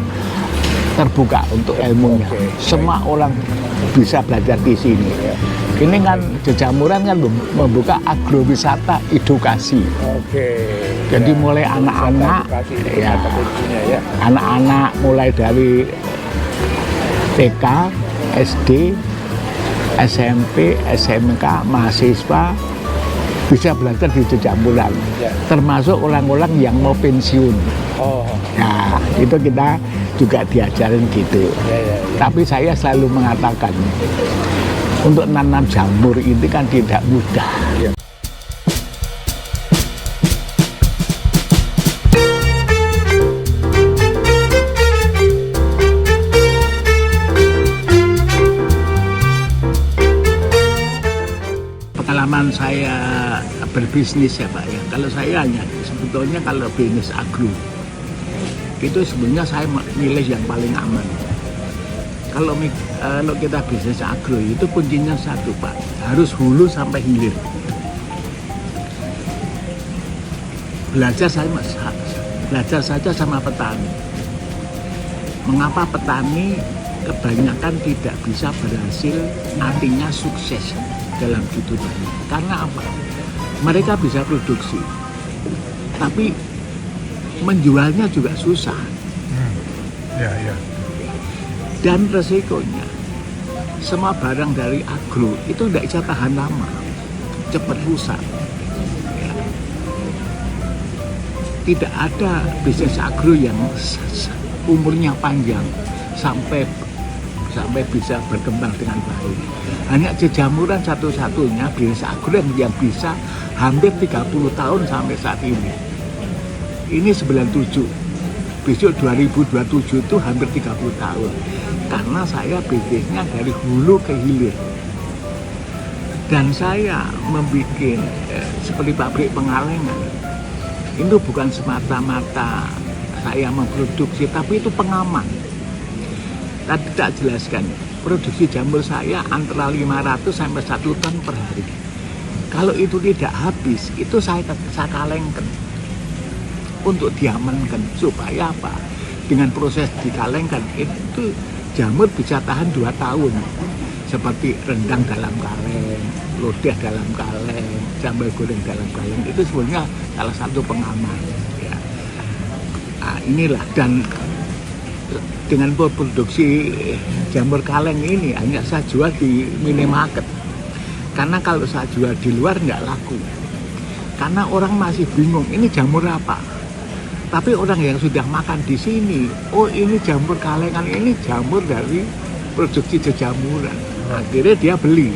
A: terbuka untuk ilmunya. Semua orang bisa belajar di sini. Ini kan jejamuran kan membuka agrowisata edukasi. Jadi mulai anak-anak, ya, anak-anak mulai dari TK, SD, SMP, SMK, mahasiswa bisa belajar di jejamuran. Termasuk orang-orang yang mau pensiun. Nah, itu kita juga diajarin gitu. Tapi saya selalu mengatakan, untuk nanam jamur ini kan tidak mudah. Pengalaman saya berbisnis ya Pak ya. Kalau saya hanya sebetulnya kalau bisnis agro itu sebenarnya saya milih yang paling aman. Kalau kita bisnis agro itu kuncinya satu Pak, harus hulu sampai hilir. Belajar saja sama petani. Mengapa petani kebanyakan tidak bisa berhasil, artinya sukses dalam kehidupan? Karena apa? Mereka bisa produksi, tapi menjualnya juga susah. Dan resikonya, semua barang dari agro itu tidak bisa tahan lama, cepat rusak. Ya. Tidak ada bisnis agro yang umurnya panjang sampai bisa berkembang dengan baik. Hanya jejamuran satu-satunya bisnis agro yang bisa hampir 30 tahun sampai saat ini. Ini 97. Besok 2027 itu hampir 30 tahun. Karena saya bisnisnya dari hulu ke hilir. Dan saya membuat seperti pabrik pengalengan. Itu bukan semata-mata saya memproduksi, tapi itu pengaman. Tadi tak jelaskan, produksi jamur saya antara 500 sampai 1 ton per hari. Kalau itu tidak habis, itu saya kalengkan untuk diamankan. Supaya apa? Dengan proses dikalengkan itu jamur bisa tahan 2 tahun. Seperti rendang dalam kaleng, lodeh dalam kaleng, sambal goreng dalam kaleng. Itu sebenarnya salah satu pengaman. Ya. Nah, inilah, dan dengan produksi jamur kaleng ini hanya saya jual di minimarket. Karena kalau saya jual di luar nggak laku. Karena orang masih bingung, ini jamur apa? Tapi orang yang sudah makan di sini, oh ini jamur kalengan, ini jamur dari produksi jejamuran. Akhirnya dia beli.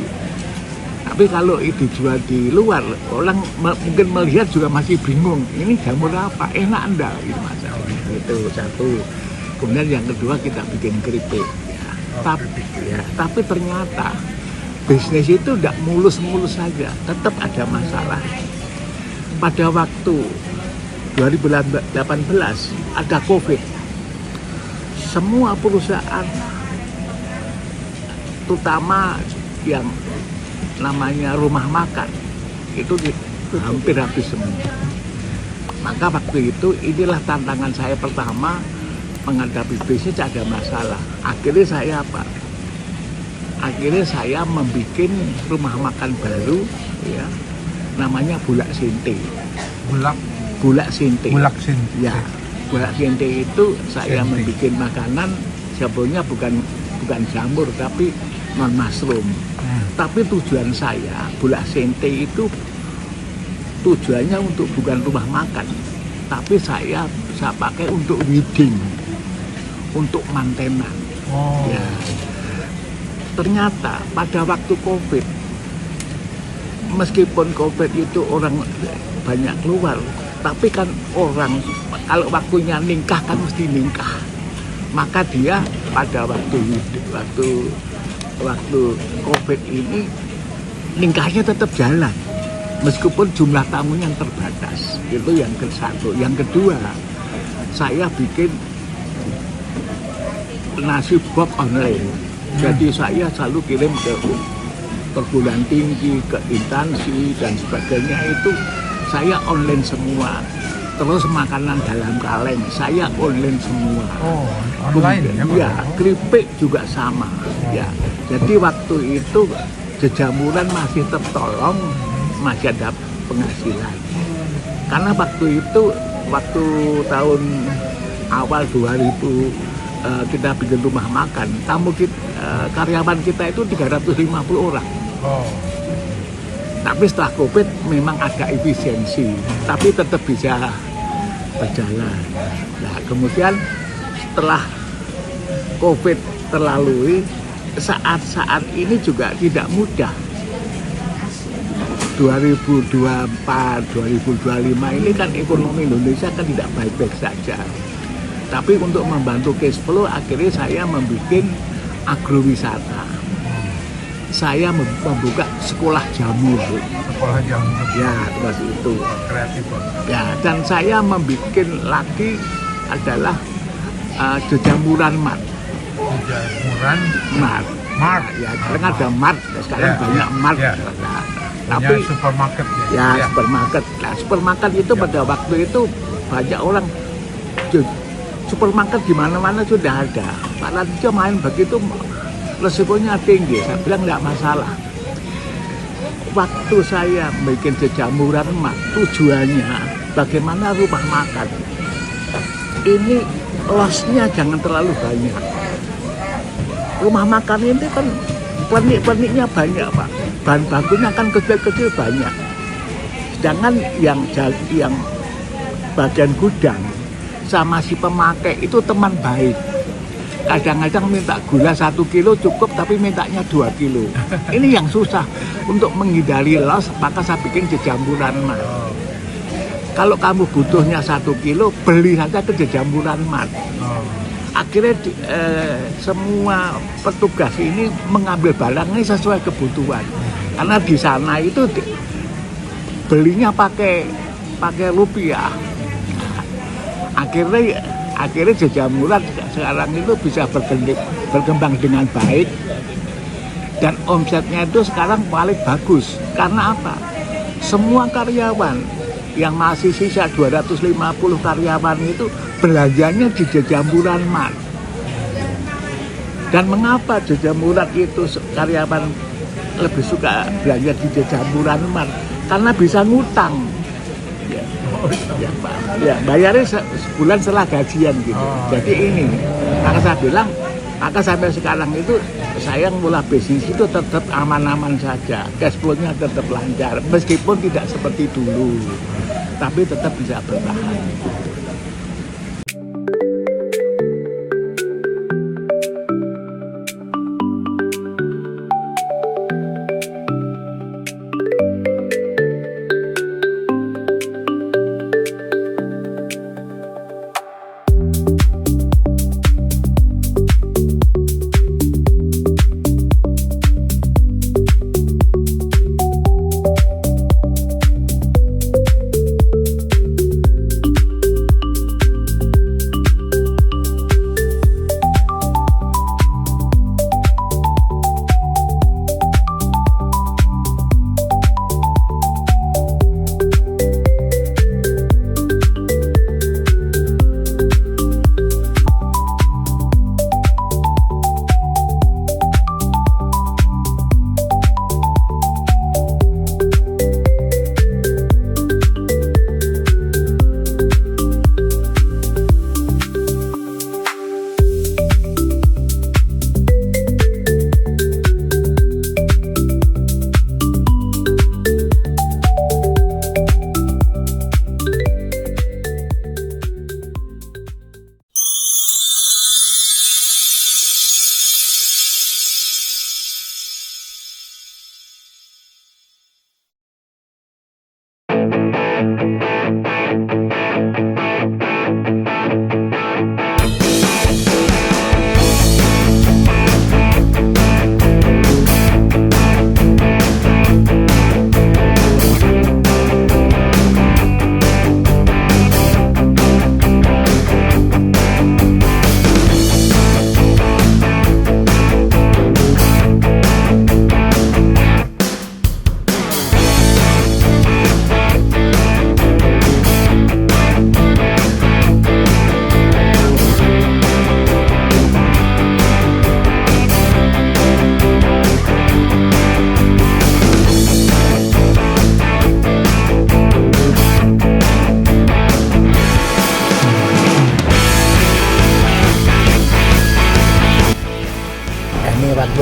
A: Tapi kalau itu dijual di luar, orang mungkin melihat juga masih bingung, ini jamur apa? Enak enggak? Itu masalah. Itu satu. Kemudian yang kedua kita bikin keripik. Ya. Tapi ternyata bisnis itu tidak mulus-mulus saja, tetap ada masalah. Pada waktu 2018 ada COVID, semua perusahaan, terutama yang namanya rumah makan, itu hampir habis semua. Maka waktu itu inilah tantangan saya pertama menghadapi bisnis ada masalah. Akhirnya saya apa? Akhirnya saya membuat rumah makan baru, ya, namanya Bulak Sinte. Bulak Sinte. Ya, Bulak Sinte itu saya membuat makanan sebetulnya bukan jamur tapi non mushroom. Tapi tujuan saya Bulak Sinte itu tujuannya untuk bukan rumah makan, tapi saya pakai untuk wedding, untuk mantenan. Ya. Ternyata pada waktu COVID, meskipun COVID itu orang banyak keluar, tapi kan orang kalau waktunya nikah kan mesti nikah. Maka dia pada waktu waktu COVID ini ningkahnya tetap jalan meskipun jumlah tamunya yang terbatas. Itu yang ke satu. Yang kedua, saya bikin nasi box online. Jadi saya selalu kirim ke perguruan tinggi, ke instansi dan sebagainya, itu saya online semua. Terus makanan dalam kaleng saya online semua.
B: Oh, online ya, Pak?
A: Ya, keripik juga sama. Ya, jadi waktu itu jejamuran masih tertolong, masih ada penghasilan. Karena waktu itu, waktu tahun awal 2000 kita bikin rumah makan, karyawan kita itu 350 orang.
B: Oh,
A: Tapi setelah COVID memang agak efisiensi, tapi tetap bisa berjalan. Nah, kemudian setelah COVID terlalui, saat-saat ini juga tidak mudah. 2024, 2025 ini kan ekonomi Indonesia kan tidak baik-baik saja. Tapi untuk membantu cash flow, akhirnya saya membuat agrowisata. Saya membuka sekolah jamur.
B: sekolah jamur.
A: Ya, seperti itu.
B: Kreatif, Pak.
A: Ya, dan saya membuat lagi adalah jejamuran mat.
B: Jamuran
A: Mat.
B: Mart.
A: Ya, sekarang ada mat. Sekarang
B: Ya,
A: banyak
B: ya,
A: mat.
B: ya.
A: Nah,
B: Tapi
A: tapi
B: supermarket
A: ya supermarket. Nah, supermarket itu pada waktu itu banyak orang, supermarket di mana-mana sudah ada. Pak Raditya main begitu, resikonya tinggi. Saya bilang nggak masalah. Waktu saya bikin jejamuran mat, tujuannya bagaimana rumah makan ini lossnya jangan terlalu banyak. Rumah makan ini kan pernik-perniknya banyak, Pak. Bahan bakunya kan kecil-kecil banyak. Sedangkan yang bagian gudang sama si pemakai itu teman baik. Kadang-kadang minta gula 1 kilo cukup, tapi mintanya 2 kilo. Ini yang susah. Untuk menghindari loss, maka saya bikin jejamuran mat. Kalau kamu butuhnya 1 kilo, beli saja ke jejamuran mat.
B: Oh.
A: Akhirnya semua petugas ini mengambil barangnya sesuai kebutuhan. Karena di sana itu belinya pakai rupiah. Akhirnya jejamuran sekarang itu bisa berkembang dengan baik, dan omsetnya itu sekarang paling bagus. Karena apa? Semua karyawan yang masih sisa 250 karyawan itu belanjanya di jejamuran mat. Dan mengapa jejamuran itu karyawan lebih suka belanja di jejamuran mat? Karena bisa ngutang. Ya, Pak. Ya, bayarnya sebulan setelah gajian gitu. Jadi ini, maka saya bilang, maka sampai sekarang itu saya mulai bisnis itu tetap aman-aman saja, cash flow-nya tetap lancar, meskipun tidak seperti dulu, tapi tetap bisa bertahan.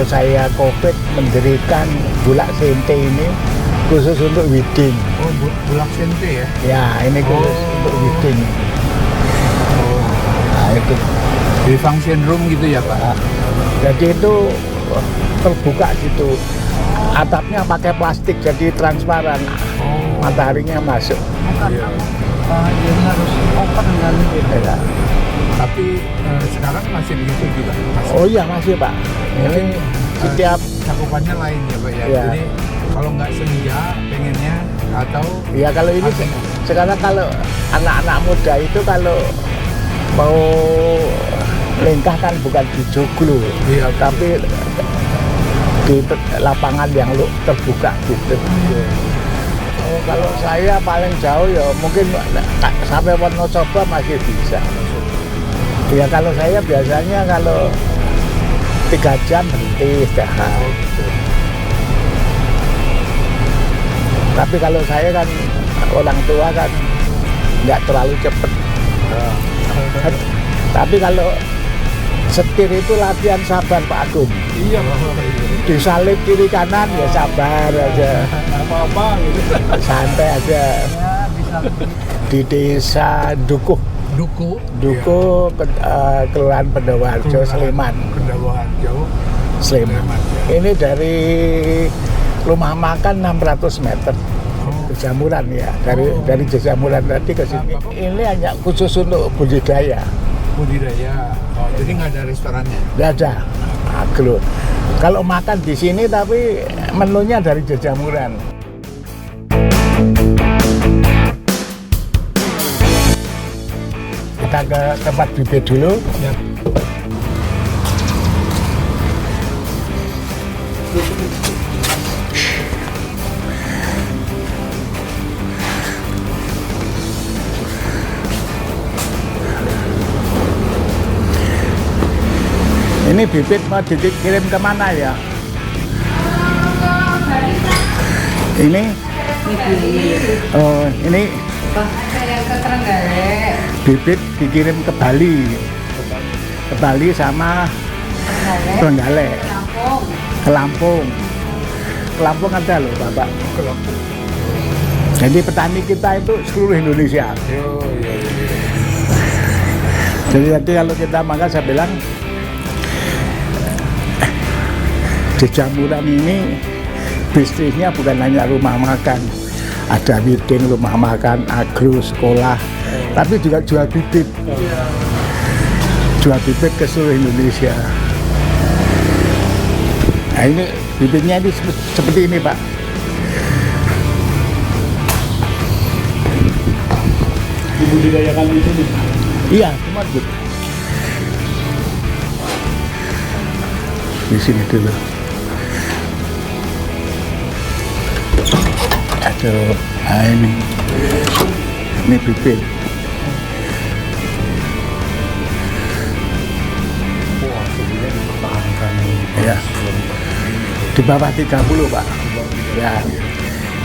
A: waktu saya COVID mendirikan Bulak Sente ini khusus untuk wedding.
B: Oh, Bulak Sente ya?
A: Ya, ini khusus untuk wedding. Nah, itu.
B: Di function room gitu ya Pak?
A: Nah, jadi itu terbuka gitu. Atapnya pakai plastik jadi transparan. Mataharinya masuk.
B: Iya.
D: Jadi harus open kan gitu.
A: Ya.
B: Tapi sekarang masih begitu juga? Masih.
A: Oh iya masih Pak. Ini setiap
B: cakupannya lain ya Pak ya?
A: Iya.
B: Jadi kalau nggak senja pengennya atau
A: ya kalau ini sekarang kalau anak-anak muda itu kalau mau lengkah kan bukan di joglo,
B: Iya.
A: tapi di lapangan yang terbuka gitu. Oh, kalau saya paling jauh ya mungkin sampai Wonosobo masih bisa. Ya kalau saya biasanya kalau 3 jam berhenti istirahat. Tapi kalau saya kan orang tua kan nggak terlalu cepet. Tapi kalau setir itu latihan sabar Pak Agung.
B: iya Pak.
A: Disalip kiri kanan ya sabar aja.
B: Apa-apa gitu.
A: Santai aja.
D: Ya bisa
A: Di desa Dukuh,
B: Duku.
A: Kelurahan Pendawarjo, Sleman.
B: Pendawarjo.
A: Sleman. Ini dari rumah makan 600 meter. Ke Jamuran ya, dari Jamuran tadi ke sini. Ini hanya khusus untuk budidaya.
B: Budidaya. Oh, jadi nggak ada restorannya?
A: Nggak ada. Kalau makan di sini tapi menunya dari Jamuran. Kita ke tempat bibit dulu.
B: Ya.
A: Ini bibit mau dikirim kemana ya? Ini? Oh, ini
E: Ke Trenggalek,
A: bibit dikirim ke Bali. Ke Bali sama Trenggalek.
E: Lampung.
A: Ke Lampung. Ke Lampung ada loh Bapak. Jadi petani kita itu seluruh Indonesia. Jadi nanti kalau kita makan saya bilang di Jamuran ini bisnisnya bukan hanya rumah makan, ada wedding, rumah makan, agro, sekolah, tapi juga jual bibit. Jual bibit ke seluruh Indonesia. Nah ini bibitnya ini seperti ini Pak.
C: Dibudidayakan di sini.
A: Iya, semua Bu. Di sini dulu. Aduh, nah ini bibit.
C: Wah, sebenarnya dipertahankan.
A: Ya. Di bawah 30 Pak. Ya.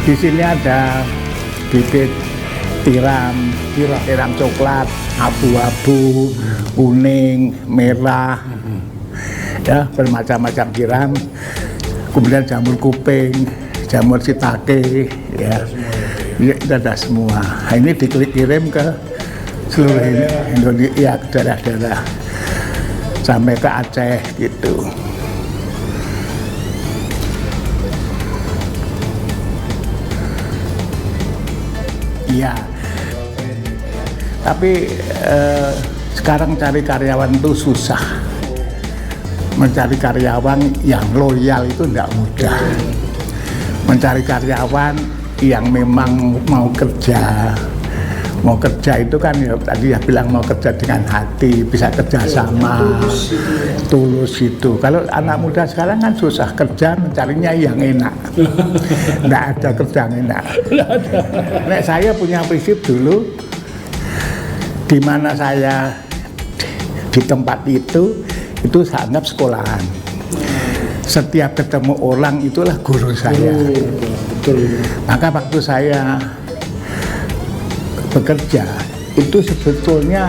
A: Di sini ada bibit tiram coklat, abu-abu, kuning, merah, ya bermacam-macam tiram. Kemudian jamur kuping, jamur shiitake, ya, itu ada semua. Nah, ini dikirim ke seluruh Indonesia, ya, ke daerah-daerah sampai ke Aceh gitu. Iya. Tapi sekarang cari karyawan itu susah. Mencari karyawan yang loyal itu tidak mudah. Mencari karyawan yang memang mau kerja itu kan ya tadi ya bilang mau kerja dengan hati, bisa kerja sama, tulus itu. Kalau anak muda sekarang kan susah kerja, mencarinya yang enak. Nggak ada kerja yang enak. Nek saya punya prinsip dulu, di mana saya di tempat itu saya anggap sekolahan. Setiap ketemu orang itulah guru saya.
C: Betul.
A: Maka waktu saya bekerja itu sebetulnya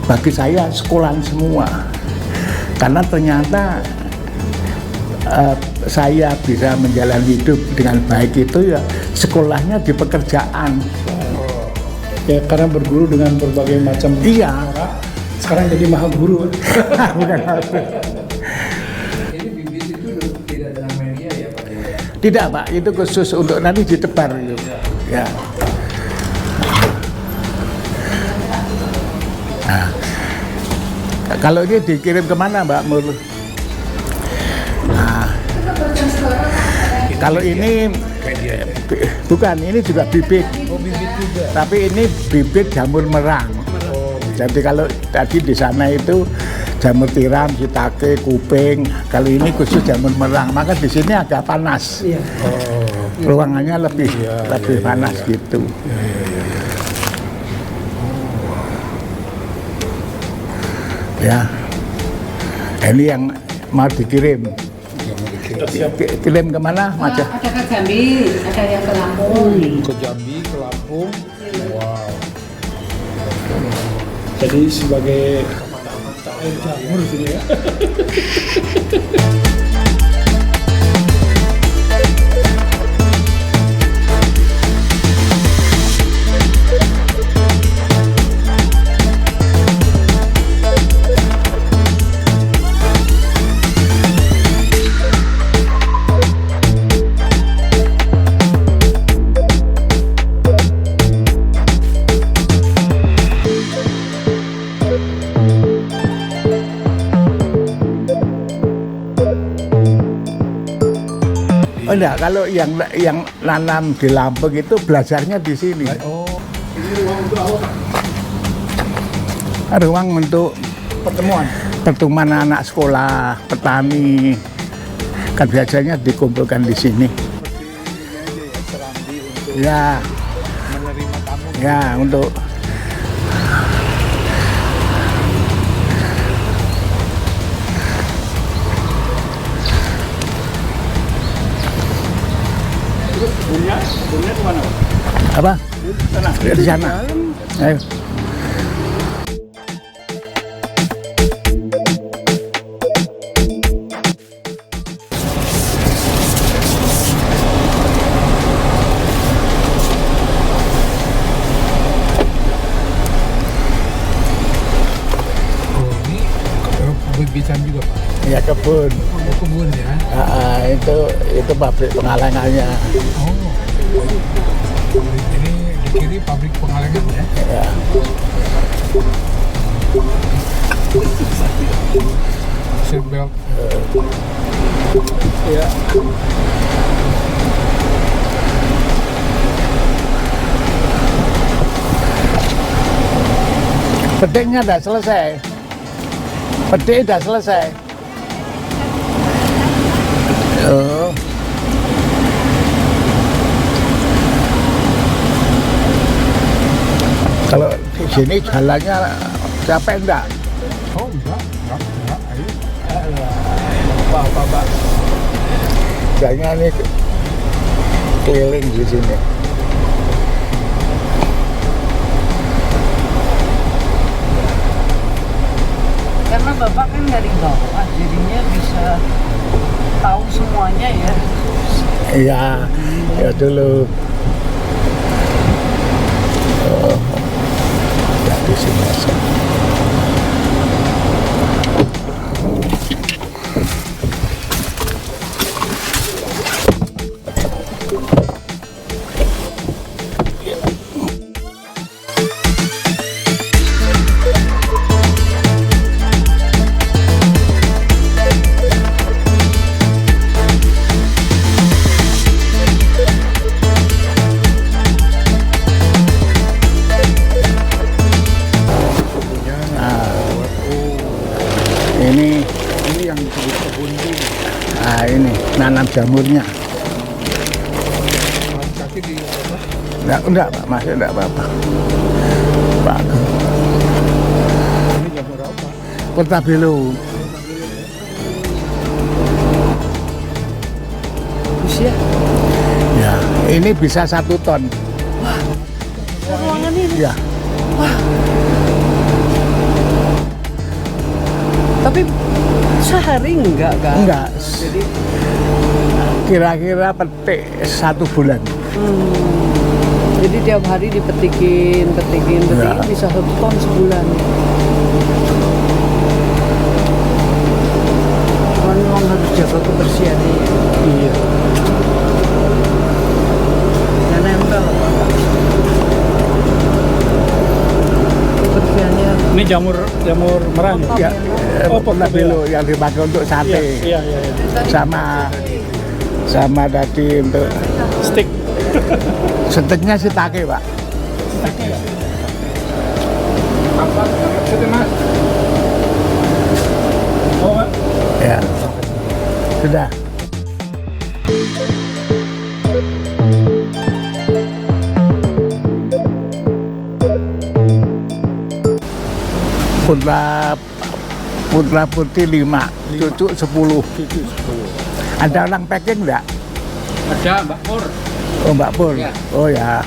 A: bagi saya sekolahan semua, karena ternyata saya bisa menjalani hidup dengan baik itu ya sekolahnya di pekerjaan.
F: Ya karena berguru dengan berbagai macam
A: Iya.
F: orang, sekarang jadi maha guru.
A: Bukan apa.
B: Ini bibit itu tidak dengan media ya Pak?
A: Tidak Pak, itu khusus untuk nanti ditebar gitu. Ya. Nah, kalau ini dikirim kemana Mbak Mur? Nah, kalau ini bukan, ini juga bibit.
C: Oh, bibit juga.
A: Tapi ini bibit jamur merang. Jadi kalau tadi di sana itu jamur tiram, shiitake, kuping. Kalau ini khusus jamur merang. Maka di sini agak panas. Ruangannya lebih panas gitu. Ya. Ini yang mau dikirim. Kirim kemana, Mas?
E: Ada ke Jambi, ada yang ke Lampung.
C: Ke Jambi, ke Lampung. Wow.
F: Jadi sebagai air jamur sini ya.
A: Oh enggak, kalau yang nanam di Lampung itu belajarnya di sini.
C: Oh,
A: Ruang untuk pertemuan anak sekolah, petani. Kan biasanya dikumpulkan di sini.
C: serambi untuk
A: Ya,
C: menerima tamu.
A: ya untuk
F: Kebunnya kemana?
A: apa? Di sana. Ayo.
B: Oh ini bibitan juga Pak?
A: Ya kebun.
B: Oh kebun ya?
A: Itu pabrik pengalengannya.
B: Oh. Ini di kiri pabrik pengalengan ya?
A: Ya.
B: Seatbelt.
A: Ya. Pedingnya udah selesai. Peding udah selesai. Oh. Kalau di sini jalannya capek enggak?
B: Oh enggak. Ayo.
A: Apa-apa, Pak. Kayaknya ini keliling di sini.
D: Karena Bapak kan dari bawah, jadinya bisa tahu semuanya ya.
A: Iya, ya dulu. Oh, ya di sini aja.
C: Ini yang disebut kebun itu.
A: Nah ini nanam jamurnya.
B: Kaki di apa?
A: Enggak Pak, masih enggak apa-apa. Pak,
C: Ini jamur apa?
A: Portabello.
D: Usia
A: Ya, ini bisa 1 ton.
D: ruangan ini.
A: Ya,
D: Tapi sehari enggak kan?
A: enggak.
D: Jadi
A: Kira-kira petik 1 bulan.
D: Jadi tiap hari dipetikin,
A: Ya.
D: bisa 1 ton sebulan. Cuman memang harus jaga kebersihannya.
F: Iya.
D: Ya nempel. Kebersihannya.
F: Ini jamur merang.
A: Ya,
F: Oh,
A: portobello yang dipakai untuk sate.
F: Iya.
A: Sama tadi untuk
F: Stick.
A: steaknya shiitake, Pak.
F: Apa? Mas. Oh, Pak.
A: Ya. Sudah. Putra putri 5, cucu 10. Ada orang packing enggak?
F: Ada Mbak Pur.
A: Oh, Mbak Pur.
F: Ya.
A: Oh ya.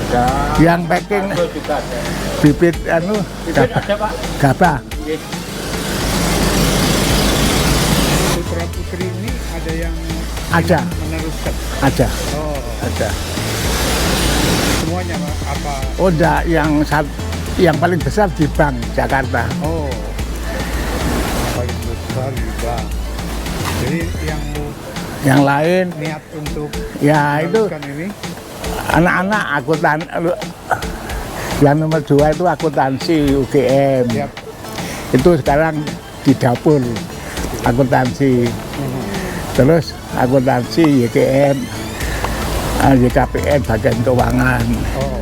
F: Ada.
A: Yang packing
F: Juga ada.
A: bibit
F: Bibit ada, Pak.
A: gabah.
C: Putra putri ini ada yang
A: Ada,
C: meneruskan.
A: ada,
C: Oh,
A: ada.
C: semuanya Pak? Apa?
A: Oh, enggak, yang paling besar di Bank Jakarta.
C: Oh, paling besar juga. Jadi
A: Yang lain
C: niat untuk
A: ya itu
C: meneruskan ini
A: anak-anak akuntan. Yang nomor 2 itu akuntansi UGM.
C: siap.
A: Itu sekarang di dapur akuntansi. Terus akuntansi YKM, YKPN bagian keuangan.
C: Oh,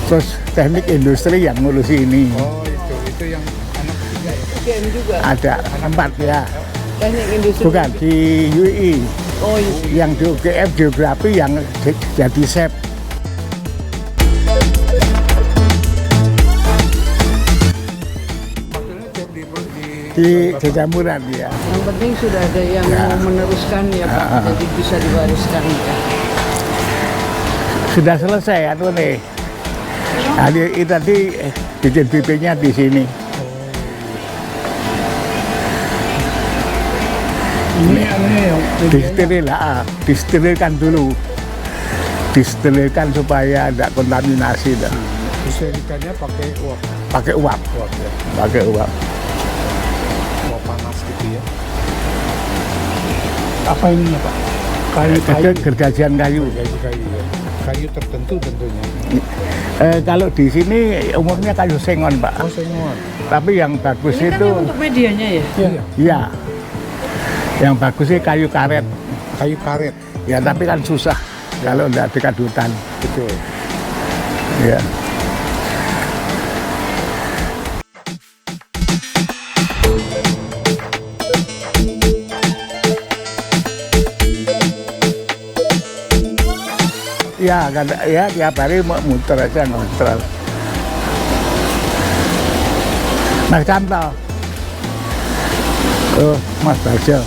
A: Terus teknik industri yang ngurus ini.
C: oh itu yang anak ketiga ya.
D: UGM juga.
A: Ada 4 ya.
D: Teknik industri.
A: Bukan di UI.
D: Oh iya.
A: Yang di UGM geografi yang jadi chef.
C: Maksudnya tiap
A: Di Jamburan ya.
D: Yang penting sudah ada yang
A: Ya.
D: mau meneruskan ya Pak.
A: Ya.
D: Jadi bisa diwariskan ya.
A: Sudah selesai anu nih. Tadi tadi bikin bibitnya di sini.
F: Ini yang
A: Disteril lah, disterilkan dulu. Disterilkan supaya tidak kontaminasi dah.
C: disediakannya pakai uap
A: Pakai uap,
C: ya.
A: pakai uap.
C: Uap panas gitu ya.
F: apa ini ya, Pak? Kayu-kayu.
A: Gergajian kayu.
C: Kayu ya. Kayu tertentu tentunya.
A: Kalau di sini umumnya kayu sengon, Pak.
C: Oh, sengon.
A: Tapi yang bagus
D: Ini kan
A: itu,
D: yang untuk medianya ya.
C: Iya.
A: ya, yang bagus sih kayu karet.
C: Kayu karet.
A: Ya, tapi kan susah kalau tidak dekat hutan.
C: Betul.
A: Ya. Ya, ya tiap hari mau muter aja ngontol. Mas Kanto. Oh, Mas Bajo.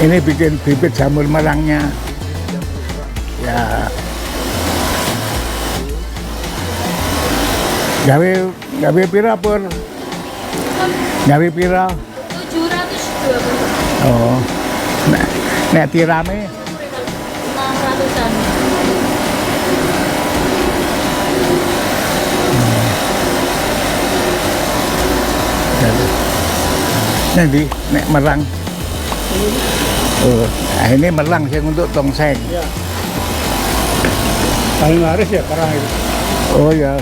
A: Ini bikin bibit jamur merangnya. Ya. Gawe pira pur? Gawe pira?
E: 720
A: Oh. Nek tirame
E: 600-an.
A: nanti nek merang. Oh, nah ini merang sih untuk tongseng.
F: Ya. Paling laris ya karang itu.
A: Oh ya.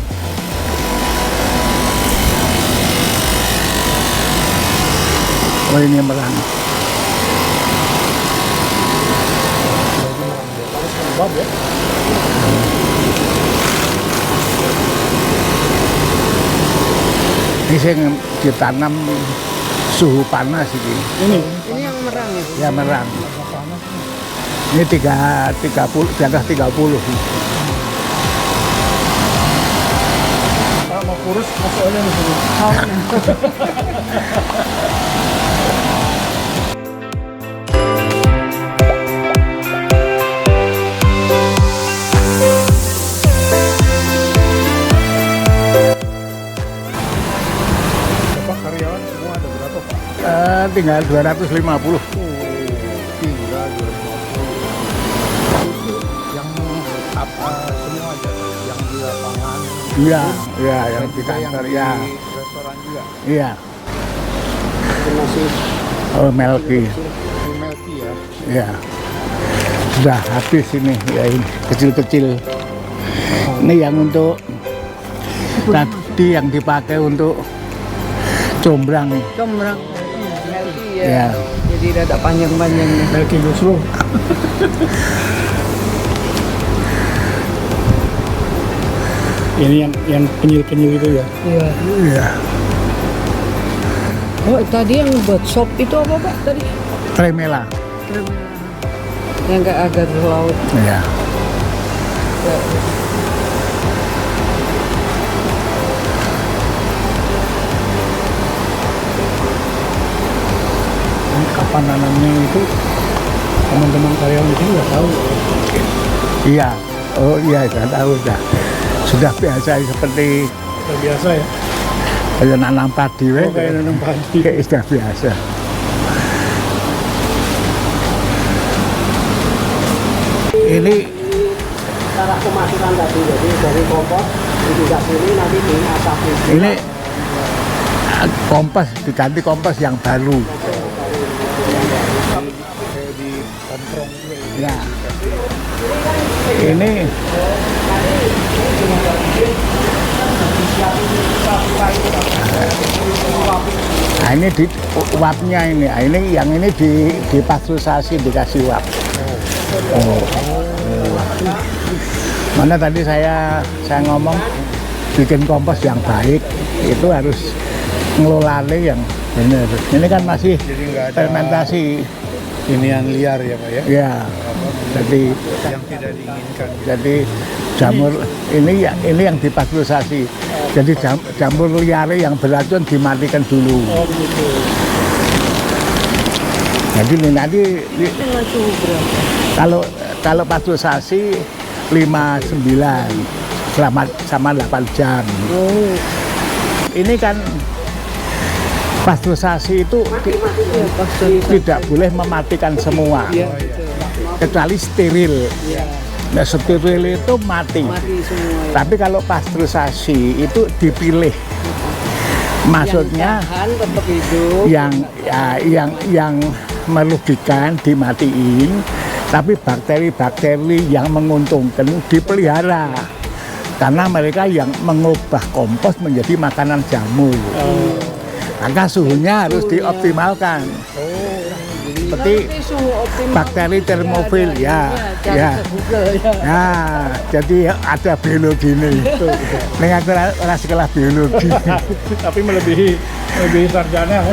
A: Oh ini merang.
F: Bab ya.
A: Ini yang ditanam suhu panas ini.
F: Ini
D: Ini yang merang ya.
A: Ya merang. Ini 30 di atas 30.
F: kalau mau kurus masuknya di sini.
C: Bapak karyawan semua ada berapa Pak?
A: Tinggal 250.
C: Tinggal 250. semua aja yang di lapangan.
A: Iya, iya yang
C: Dan
A: di
C: juga yang
A: kantor
C: di
A: ya.
C: restoran juga.
A: Iya.
F: masih
A: Oh, Melki.
C: Di Melty ya.
A: Ya. Sudah habis ini ya ini kecil-kecil. Ini yang untuk tadi yang dipakai untuk combrang.
D: Combrang. Melty ya.
A: Ya.
D: Jadi rada panjang-panjangnya.
F: Melki Guslo. Ini yang kenyil-kenyil itu ya.
D: Iya.
A: Iya.
D: Oh, tadi yang buat sop itu apa, Pak? Tadi
A: Tremela.
D: yang kayak agar laut.
A: Ya.
F: Ini kapan nanamnya itu teman-teman karyawan itu nggak tahu.
A: Iya. Oh iya, saya tahu dah. Sudah biasa seperti
F: Terbiasa ya.
A: kayak nanam padi,
F: Oh, kayak nanam padi.
A: kayak sudah biasa. Ini
G: cara pemasukan tadi, jadi dari kompos tidak sini nanti diasapi.
A: ini kompos diganti kompos yang baru.
C: Kayak di komprong juga ini.
A: Ya. Ini nah ini di uapnya ini. Nah, ini yang ini dipasteurisasi dikasih uap. Oh. Mana tadi saya ngomong bikin kompos yang baik itu harus ngelolanya yang benar. Ini kan masih
C: Jadi nggak ada
A: fermentasi.
C: inian liar ya Pak ya.
A: Ya. Jadi
C: Yang tidak diinginkan.
A: jadi jamur ini yang dipasteurisasi. Jadi jamur liar yang beracun dimatikan dulu.
F: Oh gitu.
A: Jadi ini nanti
D: Dengan suhu berapa?
A: kalau pasteurisasi 59 selama 8 jam.
D: Oh,
A: Ini kan pasteurisasi itu
D: ya pasti.
A: tidak boleh mematikan semua,
D: Iya, betul.
A: kecuali steril.
D: Iya,
A: Nah, steril itu mati.
D: mati semua.
A: Tapi kalau pasteurisasi itu dipilih. Maksudnya
D: yang tahan tetap hidup.
A: yang merugikan dimatiin, tapi bakteri-bakteri yang menguntungkan dipelihara. Karena mereka yang mengubah kompos menjadi makanan jamur. Maka suhunya harus dioptimalkan. Seperti
D: Nanti suhu optimal
A: bakteri termofil ya.
D: cari
A: Ya.
D: ke Google ya.
A: Nah, jadi ada biologi nih. Nih aku ora sekolah biologi.
F: Tapi melebihi sarjana.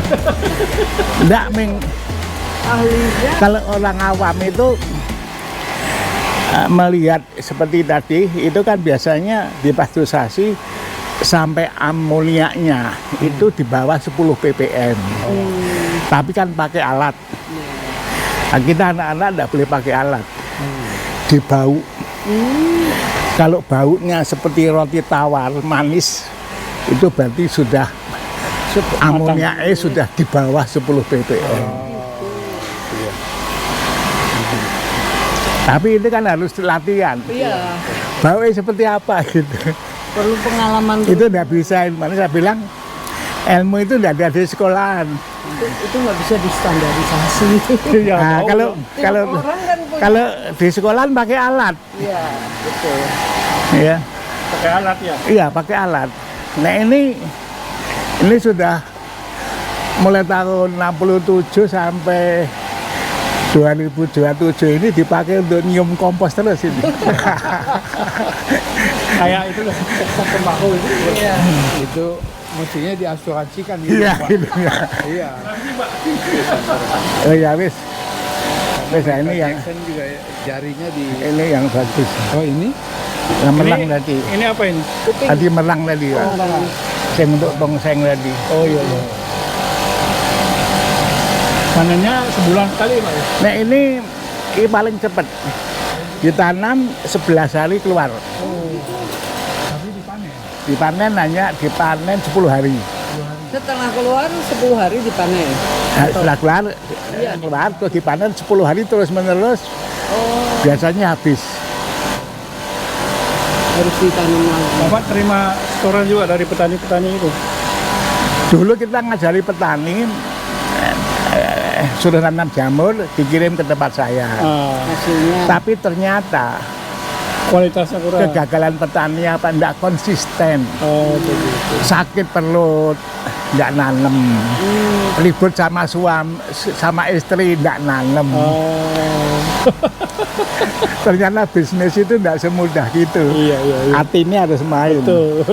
A: Enggak, Ming.
D: Ahlinya
A: Kalau orang awam itu melihat seperti tadi, itu kan biasanya dipasteurisasi sampai amoniaknya itu di bawah 10 ppm. Tapi kan pakai alat. Nah, kita anak-anak tidak boleh pakai alat. Dibau. Kalau baunya seperti roti tawar manis, itu berarti sudah amoniaknya sudah di bawah 10 ppm. Tapi ini kan harus latihan.
D: iya
A: Baunya seperti apa gitu.
D: perlu pengalaman dulu.
A: Itu tidak bisa. Mana saya bilang ilmu itu tidak ada di sekolahan.
D: Itu nggak bisa distandarisasi.
F: Iya.
A: Nah, kalau
D: Orang kan punya.
A: kalau di sekolahan pakai alat,
D: Iya, betul.
A: ya.
F: Pakai alat ya.
A: Iya pakai alat. Nah ini sudah mulai tahun 67 sampai 2027 ini dipakai untuk nyium kompos terus ini.
F: Kayak itu loh. Tembakau itu.
D: Iya.
C: Itu mestinya diasuransikan gitu,
A: Iya,
C: Pak.
A: gitu ya.
C: Iya.
A: Oh ya wis. Wis ini yang
C: Jackson juga jarinya di.
A: ini yang bagus.
C: Oh ini?
A: Yang menang tadi.
F: Ini apa ini?
A: Tadi menang tadi ya. Sing untuk tongseng tadi.
F: Oh iya. Iya. Panennya sebulan sekali Pak ya?
A: Nah ini paling cepat. Ditanam 11 hari keluar.
F: Tapi dipanen.
A: Dipanen hanya dipanen 10 hari.
D: Setelah keluar 10 hari dipanen.
A: Nah, setelah keluar terus dipanen 10 hari terus menerus. Biasanya habis.
D: harus ditanam lagi.
F: Bapak terima setoran juga dari petani-petani itu.
A: Dulu kita ngajari petani sudah tanam jamur dikirim ke tempat saya.
D: Hasilnya
A: Tapi ternyata
F: Kualitasnya kurang.
A: kegagalan petani apa enggak konsisten.
F: Oh, begitu.
A: Sakit perut, enggak nanem. Ribut sama sama istri enggak nanem.
F: Oh.
A: Ternyata bisnis itu enggak semudah gitu.
F: Iya.
A: Hatinya harus main.
F: Betul.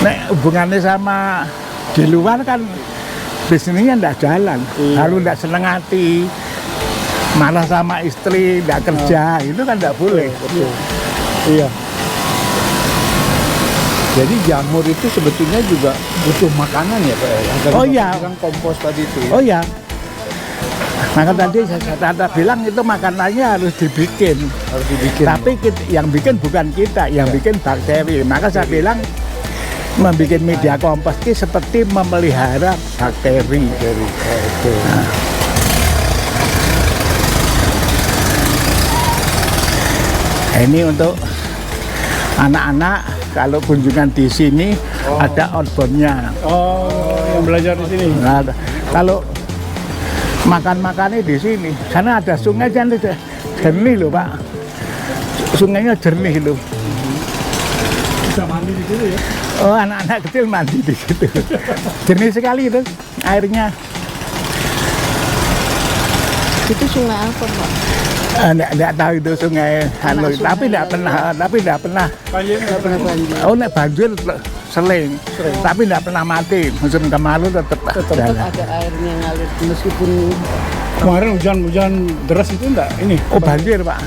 A: Nek hubungannya sama di luar kan bisnisnya enggak jalan.
F: Iya.
A: Lalu enggak seneng hati, marah sama istri, enggak kerja, itu kan enggak boleh.
F: Betul. Iya.
C: Jadi jamur itu sebetulnya juga butuh makanan ya Pak. Agar
A: Oh,
C: Bapak
A: iya.
C: bilang kompos tadi itu. Ya?
A: Oh ya. Maka tadi saya bilang itu makanannya harus dibikin.
C: Harus dibikin.
A: Tapi yang bikin bukan kita, yang bikin bakteri. Maka saya bilang membuat media kompos itu seperti memelihara bakteri. Ini untuk anak-anak kalau kunjungan di sini ada outboundnya.
F: Oh, yang belajar di sini.
A: Nah, kalau makan-makannya di sini, sana ada sungai kan jernih loh Pak. Sungainya jernih loh.
F: Bisa mandi di sini ya.
A: Oh, anak-anak kecil mandi di situ. Jernih sekali itu airnya.
D: itu sungai apa Pak?
A: Enggak tahu itu sungai Hanoi, tapi enggak pernah.
F: Banjir.
D: Nggak pernah banjir.
A: Oh, nek banjir sering. Tapi enggak pernah mati. Musim kemarau tetap
D: Tetap
A: jalan.
D: ada airnya ngalir meskipun
F: Kemarin hujan deras itu enggak ini.
A: Oh, banjir Pak.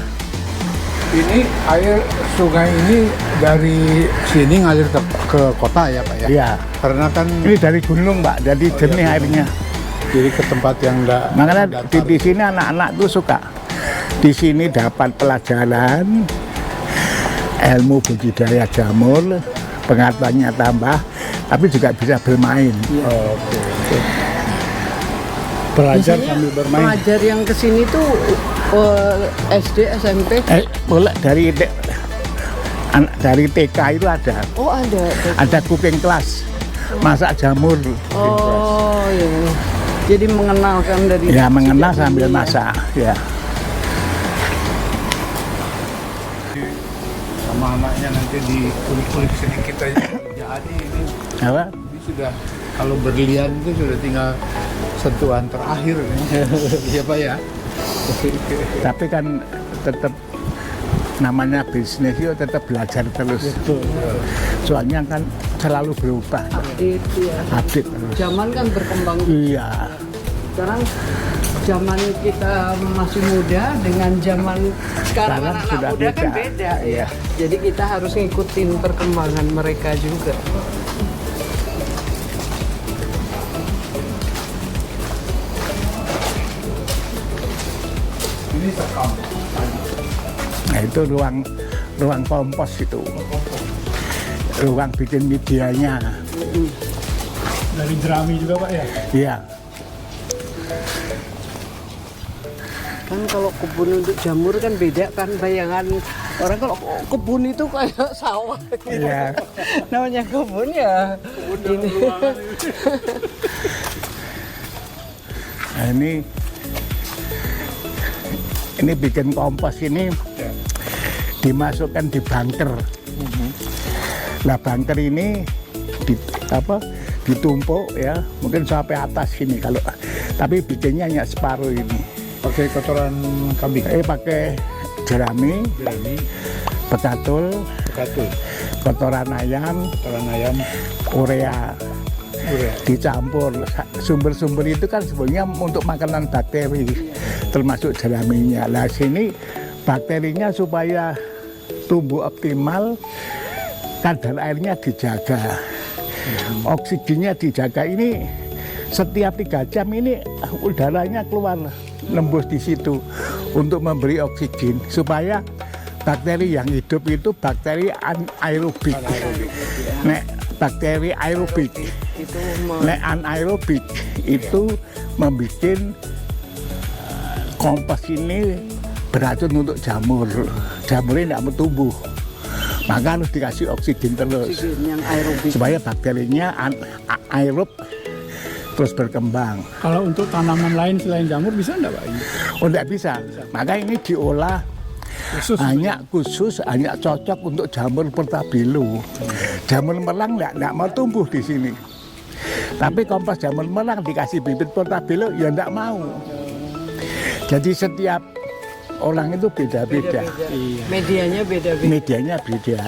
C: Ini air sungai ini dari sini ngalir ke kota ya Pak ya?
A: Iya.
C: Karena kan
A: Ini dari gunung Pak, jadi jernih airnya.
C: jadi ke tempat yang enggak
A: Makanya di sini anak-anak tuh suka. Di sini dapat pelajaran ilmu budidaya jamur, pengetahuannya tambah, tapi juga bisa bermain.
F: Belajar
D: biasanya
F: sambil bermain.
D: pelajar yang kesini tuh SD, SMP.
A: Boleh dari TK itu ada.
D: Oh ada.
A: Cooking class, masak jamur.
D: Oh iya. Jadi mengenalkan dari
A: Ya mengenal
D: sejak
A: sambil
D: dini ya.
A: masak. Ya.
C: sama anaknya nanti dikulik-kulik sedikit aja. Jadi ini
A: Apa?
C: sudah kalau berlian itu sudah tinggal sentuhan terakhir ya Pak ya.
A: Tapi kan tetap namanya bisnis itu tetap belajar terus. Soalnya kan selalu berubah.
D: Update ya.
A: Update terus.
D: Zaman kan berkembang.
A: Iya.
D: Sekarang zaman kita masih muda dengan zaman sekarang
A: Sekarang
D: anak-anak
A: sudah
D: muda kan
A: beda.
D: beda
A: Iya.
D: ya. Jadi kita harus ngikutin perkembangan mereka juga.
C: Ini sekam.
A: Nah itu ruang kompos itu. Ruang bikin medianya.
F: Dari jerami juga Pak ya.
A: Iya.
D: Kan kalau kebun untuk jamur kan beda kan bayangan orang kalau kebun itu kayak sawah gitu.
A: Iya.
D: Namanya kebun ya. Ini.
A: Nah, ini bikin kompos ini dimasukkan di bunker. Nah bunker ini ditumpuk ya, mungkin sampai atas sini kalau, tapi bikinnya hanya separuh ini.
C: Pakai kotoran kambing.
A: Pakai jerami, betatul, kotoran ayam, urea. Dicampur. Sumber-sumber itu kan sebenarnya untuk makanan bakteri, termasuk jeraminya. Nah sini bakterinya supaya tumbuh optimal, kadar airnya dijaga, oksigennya dijaga. Ini setiap 3 jam ini udaranya keluar nembus di situ untuk memberi oksigen supaya bakteri yang hidup itu bakteri anaerobik. Nek bakteri aerobik, nek anaerobik itu membuat kompos ini beracun untuk jamur. jamurnya tidak mau tumbuh. Maka harus dikasih oksigen terus
D: Oksigen yang aerobik.
A: supaya bakterinya aerob terus berkembang.
F: Kalau untuk tanaman lain selain jamur bisa enggak Pak?
A: Oh tidak bisa. Maka ini diolah
F: Khusus
A: hanya cocok untuk jamur portabilo. Jamur merang tidak mau tumbuh di sini. Tapi kompos jamur merang dikasih bibit portabilo ya tidak mau. Jadi setiap orang itu beda-beda.
D: Medianya beda-beda.
A: Medianya beda.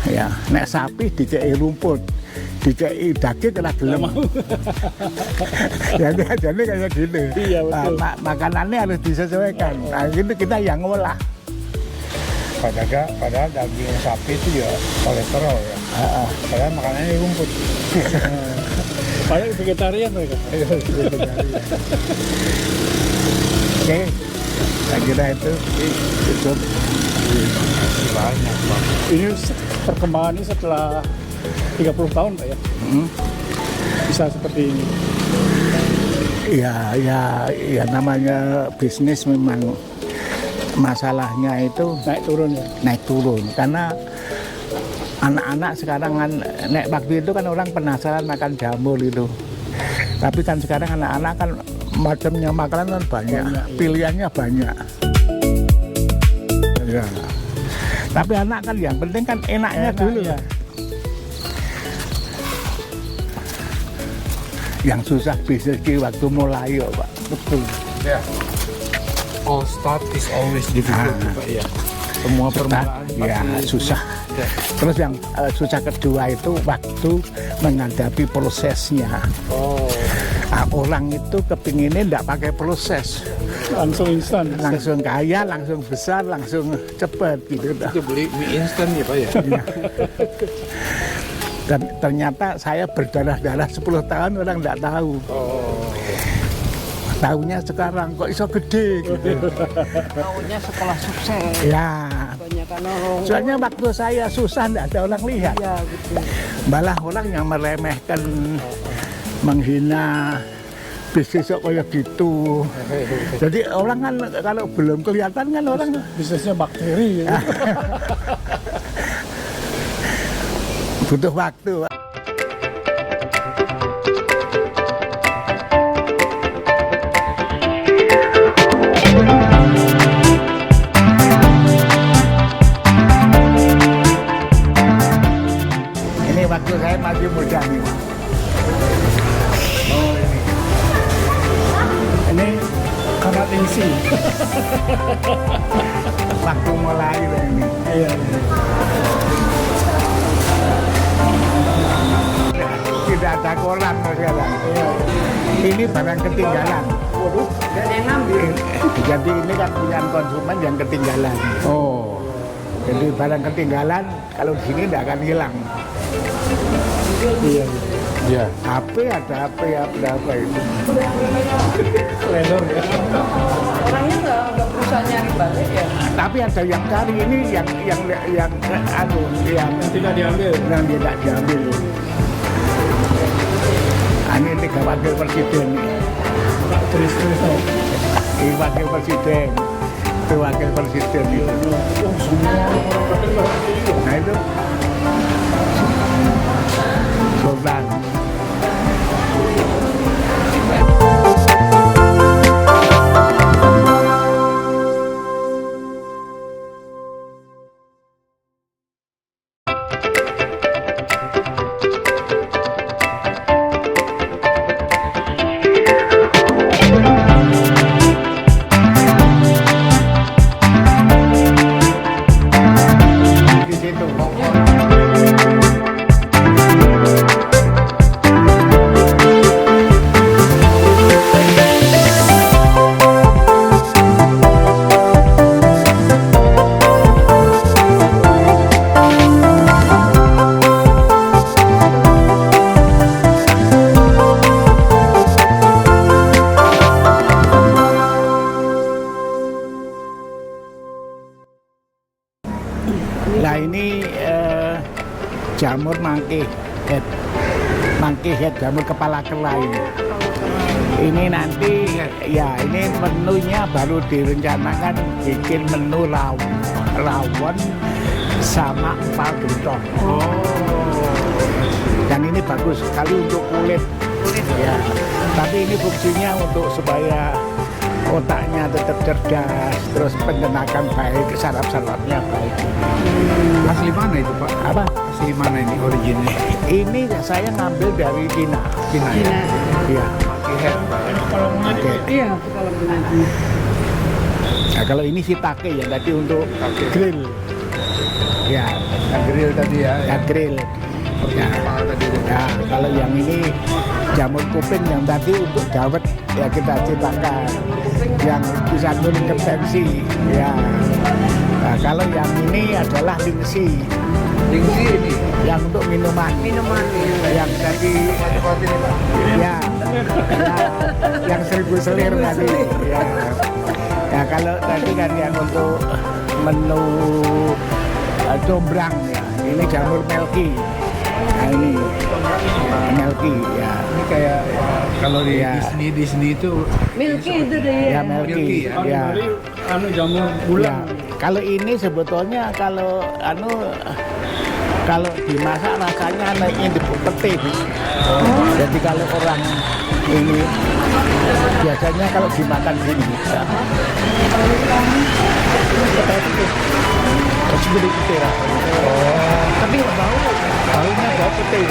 A: Ya, nek sapi dikei rumput, dikei daging kena gelem. Jadi kayak gini.
F: Iya, betul.
A: Makanannya harus disesuaikan. Nah, itu kita yang ngolah.
C: Padahal daging sapi itu ya kolesterol ya. Padahal makanannya rumput.
F: Padahal vegetarian mereka.
A: Oke, saya kira itu cukup.
C: Banyak Bang.
F: Ini perkembangannya setelah 30 tahun Pak ya. Bisa seperti ini.
A: Ya namanya bisnis memang masalahnya itu
F: Naik turun ya.
A: naik turun karena anak-anak sekarang kan waktu itu kan orang penasaran makan jamur itu, tapi kan sekarang anak-anak kan macamnya makanan kan banyak, pilihannya banyak ya. Tapi anak kan yang penting kan enaknya dulu
F: ya.
A: Yang susah bisnis waktu mulai ya Pak.
F: Betul.
C: Ya. All start is always difficult Pak ya. Semua permulaan
A: Ya susah. Terus yang susah kedua itu waktu menghadapi prosesnya. Orang itu kepinginnya tidak pakai proses,
F: Langsung instan.
A: langsung kaya, langsung besar, langsung cepat gitu.
C: itu beli mie instan ya Pak ya.
A: Dan ternyata saya berdarah-darah 10 tahun orang tidak tahu. Tahunya sekarang kok iso gede gitu.
D: Maunya sekolah sukses.
A: Ya,
D: Kebanyakan orang.
A: soalnya waktu saya susah tidak ada orang lihat.
D: Ya gitu.
A: Malah orang yang meremehkan, menghina bisnis kok kayak gitu. Jadi orang kan kalau belum kelihatan kan orang
F: Bisnisnya bakteri ya.
A: butuh waktu. Ini waktu saya masih muda nih, Pak.
F: Ini karena tingsi.
A: Waktu mulai ini.
F: Iya.
A: Tidak ada kolam sekarang. Ini barang ketinggalan.
D: Waduh, dan yang ngambil.
A: Jadi ini kan punya konsumen yang ketinggalan.
C: Oh.
A: Jadi barang ketinggalan kalau di sini tidak akan hilang.
F: Iya.
C: Ya.
A: HP ada HP ya berapa itu.
F: Ledor ya.
D: Orangnya nggak berusaha nyari balik ya.
A: Tapi ada yang cari ini yang
F: Tidak diambil.
A: yang tidak diambil. Ini 3 wakil presiden.
F: Terus.
A: Ini wakil presiden. Itu wakil presiden itu.
F: Oh, semua orang
A: Nah itu Sultan. Di situ. Nah ini jamur monkey head jamur kepala kelai. Ini nanti ya ini menunya baru direncanakan bikin menu rawon sama empal gentong. Dan ini bagus sekali untuk kulit. Ya. Tapi ini fungsinya untuk supaya otaknya tetap cerdas, terus pencenakan baik, saraf-sarafnya baik.
B: Asli mana itu Pak?
A: Apa?
B: Asli mana ini originnya?
A: Ini saya ngambil dari Cina.
B: Cina ya?
A: Iya.
B: Kihet Pak.
A: Oke.
D: Iya, kalau mengaji.
A: Nah, kalau ini shiitake ya tadi untuk grill. Ya,
B: Yang grill tadi ya?
A: ya grill. Ya.
B: Empal tadi.
A: Nah, kalau yang ini jamur kuping yang tadi untuk dawet ya kita ciptakan yang bisa menurunkan tensi. Ya. Nah, kalau yang ini adalah lingsi
B: Tinggi ini.
A: yang untuk minuman. Yang tadi
B: Cepat ini Pak.
A: ya, yang 1000 selir tadi. Ya. Ya kalau tadi kan yang untuk menu combrang ya, ini jamur melki. Nah ini melki ya.
B: Ini kayak kalau di
A: Ya.
B: Disney itu
D: Milky itu deh.
A: Ya melki.
B: Milky,
A: Ya.
F: Anu jamur
A: Ya.
F: bulan.
A: Kalau ini sebetulnya kalau dimasak rasanya naiknya di peti. Jadi kalau orang ini biasanya kalau dimakan gini ya. Segede peti rasanya. Tapi nggak bau. Baunya bau peti.